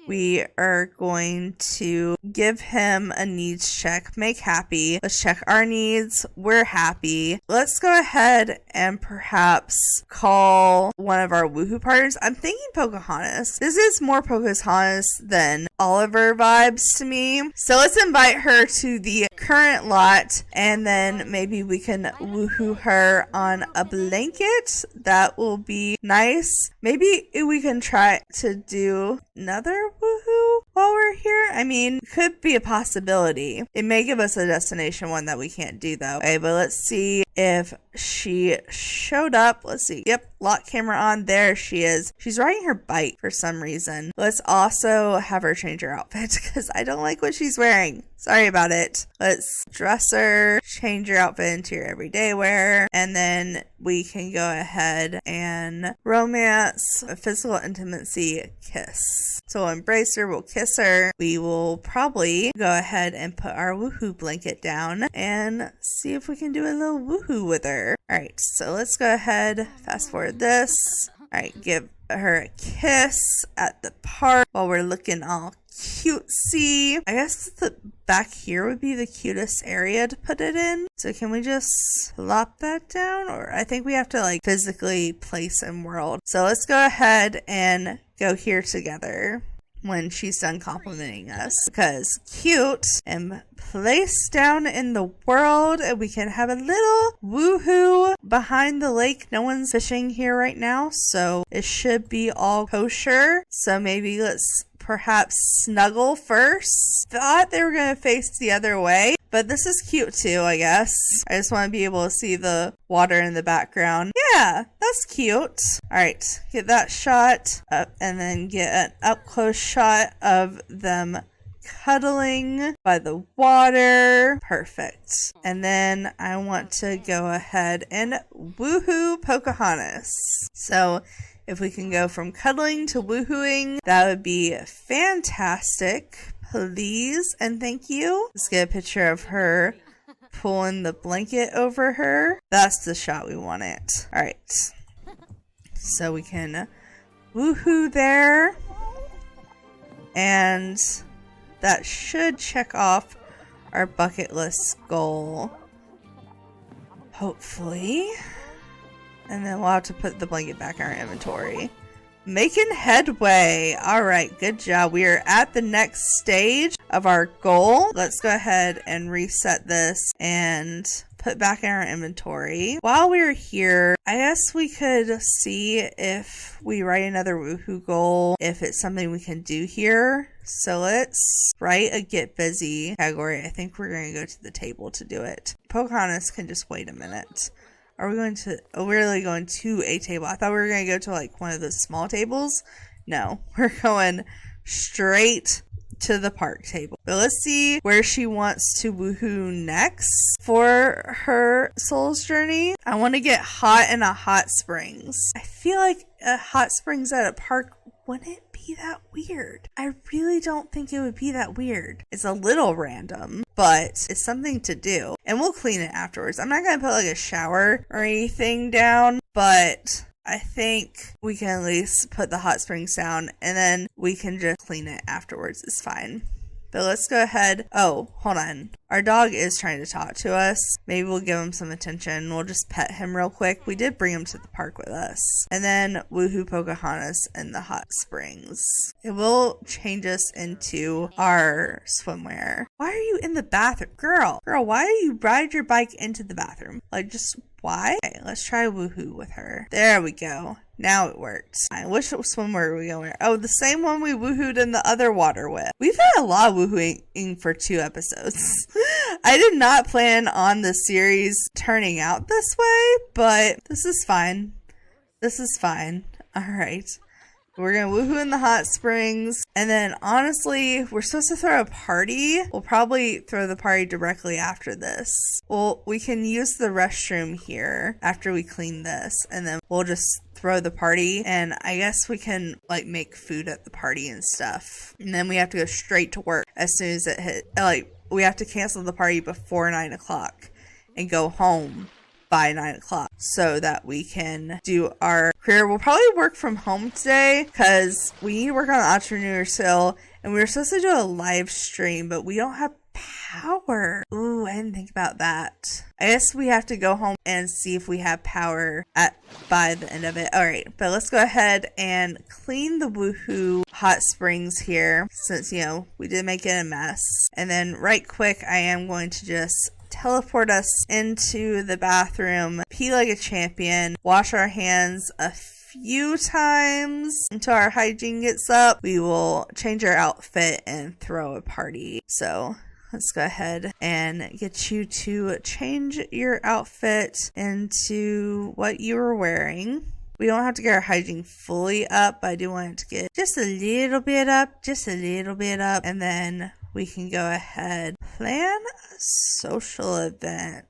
[SPEAKER 1] we are going to give him a needs check. Make happy. Let's check our needs. We're happy. Let's go ahead and perhaps call one of our woohoo partners. I'm thinking Pocahontas. This is more Pocahontas than Oliver vibes to me. So let's invite her to the current lot and then maybe we can woohoo her on a blanket. That will be nice. Maybe we can try to do another woohoo while we're here. I mean, could be a possibility. It may give us a destination one that we can't do though. Okay, but let's see if she showed up. Let's see. Yep, lock camera on. There she is. She's riding her bike for some reason. Let's also have her change her outfit because I don't like what she's wearing. Sorry about it. Let's dress her, change your outfit into your everyday wear, and then we can go ahead and romance, physical intimacy, kiss. So we'll embrace her, we'll kiss her. We will probably go ahead and put our woohoo blanket down and see if we can do a little woohoo with her. Alright, so let's go ahead, fast forward this. Alright, give her a kiss at the park while we're looking all cutesy. I guess the back here would be the cutest area to put it in. So can we just plop that down? Or I think we have to like physically place in world. So let's go ahead and go here together when she's done complimenting us, because cute, and place down in the world, and we can have a little woohoo behind the lake. No one's fishing here right now, so it should be all kosher. So maybe let's perhaps snuggle first. Thought they were going to face the other way, but this is cute too, I guess. I just want to be able to see the water in the background. Yeah, that's cute. Alright, get that shot up and then get an up close shot of them cuddling by the water. Perfect. And then I want to go ahead and woohoo Pocahontas. So if we can go from cuddling to woohooing, that would be fantastic. Please and thank you. Let's get a picture of her pulling the blanket over her. That's the shot we want it. Alright. So we can woohoo there. And that should check off our bucket list goal. Hopefully. And then we'll have to put the blanket back in our inventory. Making headway. Alright, good job. We are at the next stage of our goal. Let's go ahead and reset this and put back in our inventory. While we're here, I guess we could see if we write another woohoo goal, if it's something we can do here. So let's write a get busy category. I think we're going to go to the table to do it. Pocahontas can just wait a minute. Are we going to, oh, we're really going to a table. I thought we were going to go to like one of those small tables. No, we're going straight to the park table. But let's see where she wants to woohoo next for her soul's journey. I want to get hot in a hot springs. I feel like a hot springs at a park wouldn't be that weird. I really don't think it would be that weird. It's a little random, but it's something to do. And we'll clean it afterwards. I'm not going to put like a shower or anything down, but I think we can at least put the hot springs down and then we can just clean it afterwards. It's fine. But let's go ahead. Oh, hold on. Our dog is trying to talk to us. Maybe we'll give him some attention. We'll just pet him real quick. We did bring him to the park with us. And then woohoo Pocahontas in the hot springs. It will change us into our swimwear. Why are you in the bathroom? Girl, why do you ride your bike into the bathroom? Like, just why. Okay, let's try woohoo with her. There we go. Now it works. Which swimwear are we going? Oh, the same one we woohooed in the other water with. We've had a lot of woohooing for 2 episodes. I did not plan on the series turning out this way, but this is fine. This is fine. Alright. We're going to woohoo in the hot springs. And then, honestly, we're supposed to throw a party. We'll probably throw the party directly after this. Well, we can use the restroom here after we clean this. And then we'll just throw the party. And I guess we can, like, make food at the party and stuff. And then we have to go straight to work as soon as it hit. Like, we have to cancel the party before 9 o'clock and go home by 9 o'clock so that we can do our career. We'll probably work from home today because we need to work on the Entrepreneur Hill, and we were supposed to do a live stream, but we don't have power. Ooh, I didn't think about that. I guess we have to go home and see if we have power by the end of it. Alright, but let's go ahead and clean the woohoo hot springs here since, you know, we did make it a mess. And then right quick, I am going to just teleport us into the bathroom, pee like a champion, wash our hands a few times until our hygiene gets up. We will change our outfit and throw a party. So let's go ahead and get you to change your outfit into what you were wearing. We don't have to get our hygiene fully up, but I do want it to get just a little bit up, and then we can go ahead plan a social event.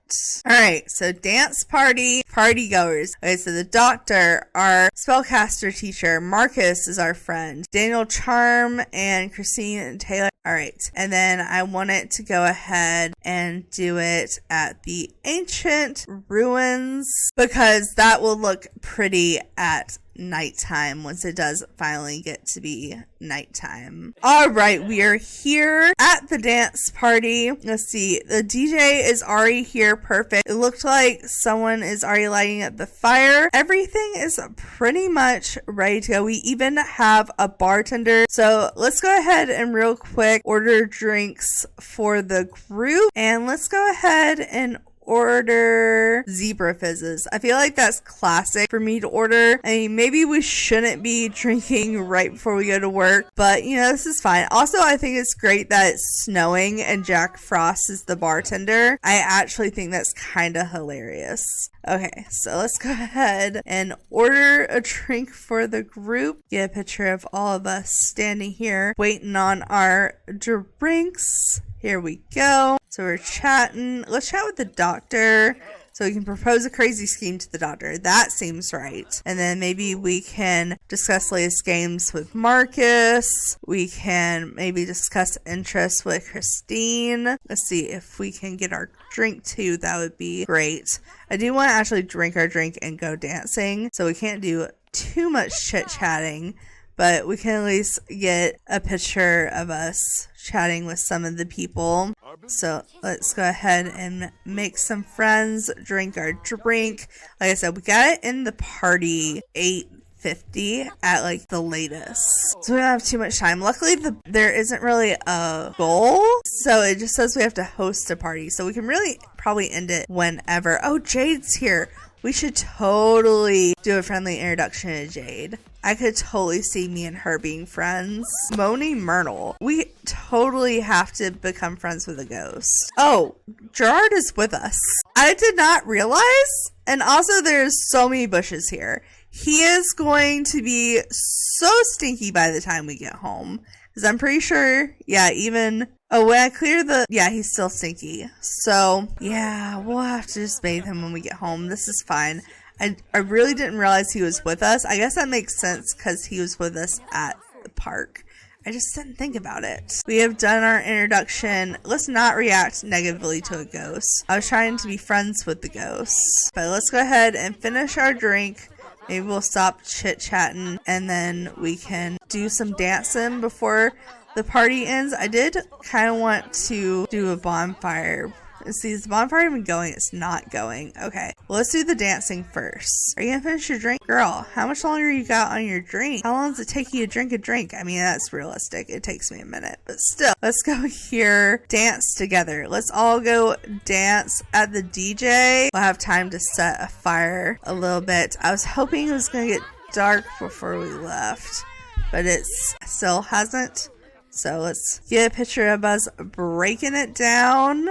[SPEAKER 1] Alright, so dance party goers. Okay, so the doctor, our spellcaster teacher, Marcus is our friend, Daniel Charm, and Christine and Taylor. Alright, and then I want it to go ahead and do it at the ancient ruins because that will look pretty at nighttime once it does finally get to be nighttime. Alright, we are here at the dance party. Let's see, the DJ is already here. Perfect. It looked like someone is already lighting up the fire. Everything is pretty much ready to go. We even have a bartender. So let's go ahead and real quick order drinks for the group, and let's go ahead and order zebra fizzes. I feel like that's classic for me to order. I mean, maybe we shouldn't be drinking right before we go to work, but you know, this is fine. Also, I think it's great that it's snowing and Jack Frost is the bartender. I actually think that's kind of hilarious. Okay, so let's go ahead and order a drink for the group. Get a picture of all of us standing here waiting on our drinks. Here we go. So we're chatting. Let's chat with the doctor so we can propose a crazy scheme to the doctor. That seems right. And then maybe we can discuss latest games with Marcus. We can maybe discuss interests with Christine. Let's see if we can get our drink too. That would be great. I do want to actually drink our drink and go dancing, so we can't do too much chit-chatting. But we can at least get a picture of us chatting with some of the people. So let's go ahead and make some friends, drink our drink. Like I said, we got it in the party 8:50 at like the latest. So we don't have too much time. Luckily, there isn't really a goal. So it just says we have to host a party. So we can really probably end it whenever. Oh, Jade's here. We should totally do a friendly introduction to Jade. I could totally see me and her being friends. Moni Myrtle. We totally have to become friends with a ghost. Oh, Gerard is with us. I did not realize. And also there's so many bushes here. He is going to be so stinky by the time we get home. Because I'm pretty sure, yeah, even... Oh, when I clear yeah, he's still stinky. So, yeah, we'll have to just bathe him when we get home. This is fine. I really didn't realize he was with us. I guess that makes sense because he was with us at the park. I just didn't think about it. We have done our introduction. Let's not react negatively to a ghost. I was trying to be friends with the ghost. But let's go ahead and finish our drink. Maybe we'll stop chit-chatting and then we can do some dancing before the party ends. I did kind of want to do a bonfire See, is the bonfire even going? It's not going. Okay. Well, let's do the dancing first. Are you gonna finish your drink? Girl, how much longer you got on your drink? How long does it take you to drink a drink? I mean, that's realistic. It takes me a minute. But still, let's go here. Dance together. Let's all go dance at the DJ. We'll have time to set a fire a little bit. I was hoping it was gonna get dark before we left, but it still hasn't. So let's get a picture of us breaking it down.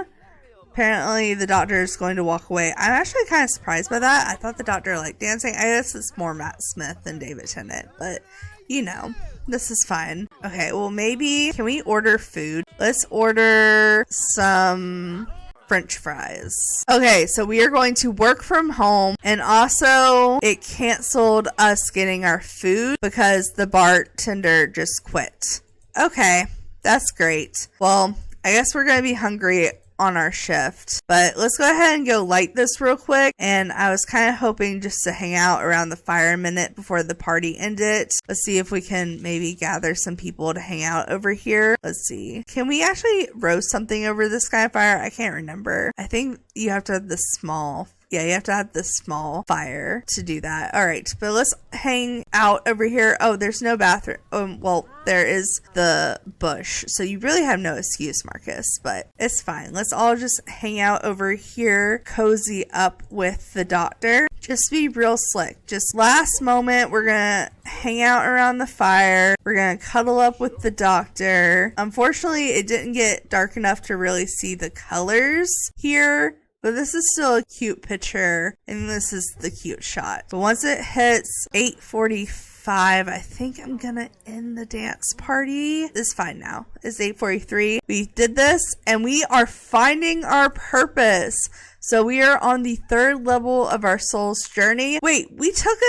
[SPEAKER 1] Apparently the doctor is going to walk away. I'm actually kind of surprised by that. I thought the doctor liked dancing. I guess it's more Matt Smith than David Tennant, but you know, this is fine. Okay, well maybe, can we order food? Let's order some French fries. Okay, so we are going to work from home, and also it canceled us getting our food because the bartender just quit. Okay, that's great. Well, I guess we're going to be hungry on our shift, but let's go ahead and go light this real quick. And I was kind of hoping just to hang out around the fire a minute before the party ended. Let's see if we can maybe gather some people to hang out over here. Let's see. Can we actually roast something over this kind of fire? I can't remember. I think you have to have the small. Yeah, you have to have the small fire to do that. All right, but let's hang out over here. Oh, there's no bathroom. Well, there is the bush. So you really have no excuse, Marcus, but it's fine. Let's all just hang out over here, cozy up with the doctor. Just be real slick. Just last moment, we're going to hang out around the fire. We're going to cuddle up with the doctor. Unfortunately, it didn't get dark enough to really see the colors here. But this is still a cute picture, and this is the cute shot. But once it hits 8:45, I think I'm gonna end the dance party. It's fine now. It's 8:43. We did this, and we are finding our purpose. So we are on the 3rd level of our soul's journey. Wait, we took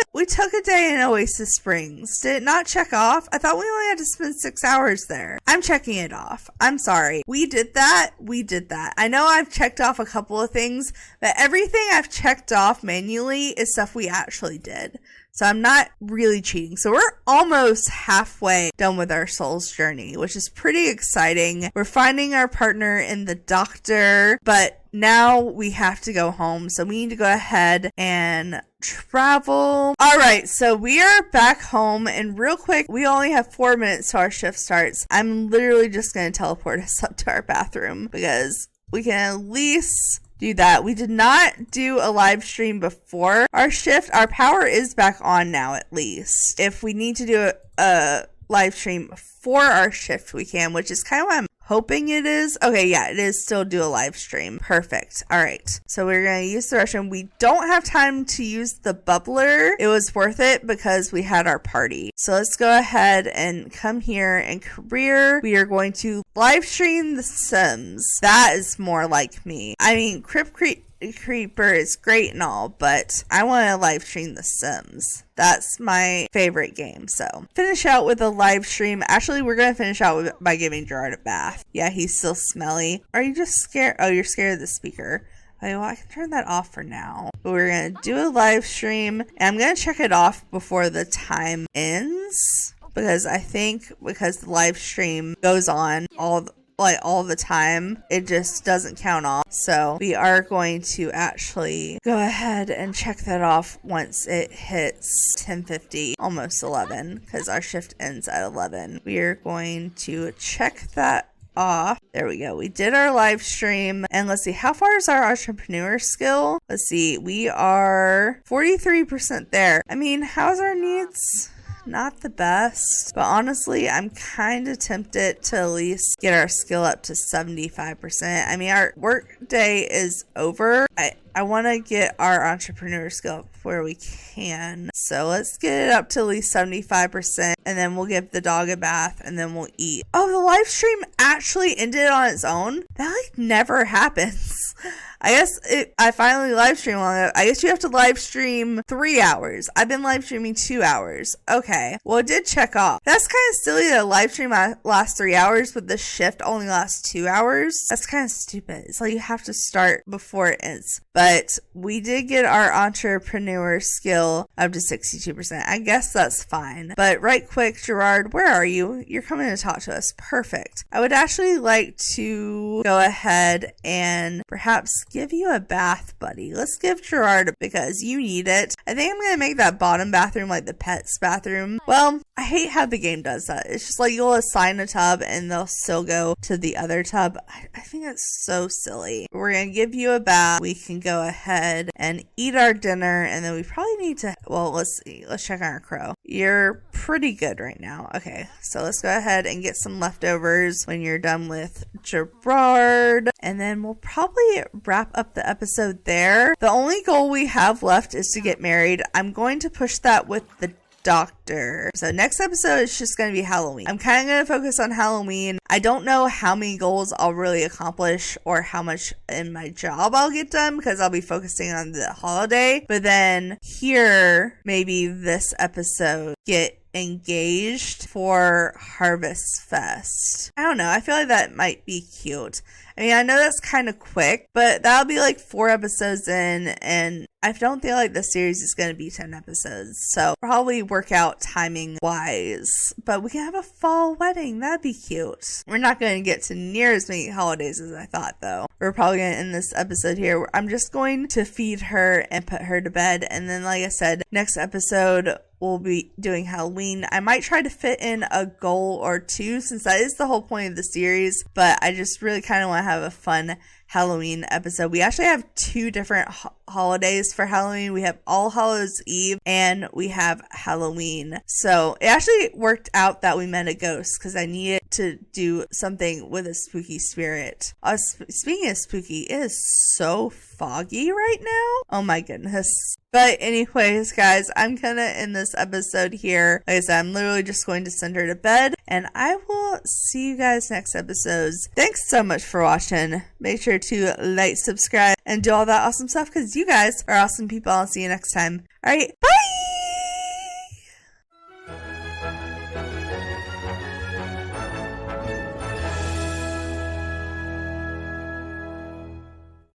[SPEAKER 1] a day in Oasis Springs. Did it not check off? I thought we only had to spend 6 hours there. I'm checking it off. I'm sorry. We did that. I know I've checked off a couple of things, but everything I've checked off manually is stuff we actually did. So I'm not really cheating. So we're almost halfway done with our soul's journey, which is pretty exciting. We're finding our partner in the doctor, but now we have to go home. So we need to go ahead and travel. All right, so we are back home, and real quick, we only have 4 minutes till our shift starts. I'm literally just going to teleport us up to our bathroom because we can at least do that. We did not do a live stream before our shift. Our power is back on now, at least. If we need to do a live stream for our shift, we can, which is kind of what I'm hoping it is. Okay, yeah, it is still do a live stream. Perfect. All right, so we're going to use the restroom. We don't have time to use the bubbler. It was worth it because we had our party. So let's go ahead and come here and career. We are going to live stream The Sims. That is more like me. I mean, Crypt Creeper is great and all, but I want to live stream The Sims. That's my favorite game. So finish out with a live stream. Actually, we're going to finish out by giving Gerard a bath. Yeah, he's still smelly. Are you just scared? Oh, you're scared of the speaker. Okay, well, I can turn that off for now. But we're going to do a live stream, and I'm going to check it off before the time ends, because I think because the live stream goes on all the time, it just doesn't count off. So we are going to actually go ahead and check that off once it hits 10:50, almost 11, because our shift ends at 11. We are going to check that off. There we go. We did our live stream, and let's see, how far is our entrepreneur skill? Let's see, we are 43% there. I mean, how's our needs? Not the best, but honestly, I'm kind of tempted to at least get our skill up to 75%. I mean, our work day is over. I want to get our entrepreneur skill up where we can. So let's get it up to at least 75%, and then we'll give the dog a bath, and then we'll eat. Oh, the live stream actually ended on its own? That never happens. I guess I finally live stream long enough. I guess you have to live stream 3 hours. I've been live streaming 2 hours. Okay. Well, it did check off. That's kind of silly that a live stream lasts 3 hours, but the shift only lasts 2 hours. That's kind of stupid. It's like you have to start before it ends. but we did get our entrepreneur skill up to 62%. I guess that's fine. But right quick, Gerard, where are you? You're coming to talk to us. Perfect. I would actually like to go ahead and perhaps give you a bath buddy. Let's give Gerard, because you need it. I think I'm going to make that bottom bathroom like the pet's bathroom. Well, I hate how the game does that. It's just like you'll assign a tub and they'll still go to the other tub. I think it's so silly. We're going to give you a bath. We can go ahead and eat our dinner, and then we probably need to, well, let's see. Let's check on our crow. You're pretty good right now. Okay, so let's go ahead and get some leftovers when you're done with Gerard, and then we'll probably wrap up the episode there. The only goal we have left is to get married. I'm going to push that with the doctor. So next episode is just going to be Halloween. I'm kind of going to focus on Halloween. I don't know how many goals I'll really accomplish or how much in my job I'll get done, because I'll be focusing on the holiday. But then here, maybe this episode, get engaged for Harvest Fest. I don't know. I feel like that might be cute. I mean, I know that's kind of quick, but that'll be like 4 episodes in, and I don't feel like the series is going to be 10 episodes, so probably work out timing wise. But we can have a fall wedding. That'd be cute. We're not going to get to near as many holidays as I thought, though. We're probably going to end this episode here where I'm just going to feed her and put her to bed, and then, like I said, next episode we'll be doing Halloween. I might try to fit in a goal or 2, since that is the whole point of the series, but I just really kind of want to have a fun Halloween episode. We actually have 2 different holidays for Halloween. We have All Hallows Eve and we have Halloween. So it actually worked out that we met a ghost, because I needed to do something with a spooky spirit. Speaking of spooky, it is so foggy right now. Oh my goodness. But anyways, guys, I'm gonna end this episode here. Like I said, I'm literally just going to send her to bed, and I will see you guys next episodes. Thanks so much for watching. Make sure to like, subscribe, and do all that awesome stuff, because you guys are awesome people. I'll see you next time. All right, bye!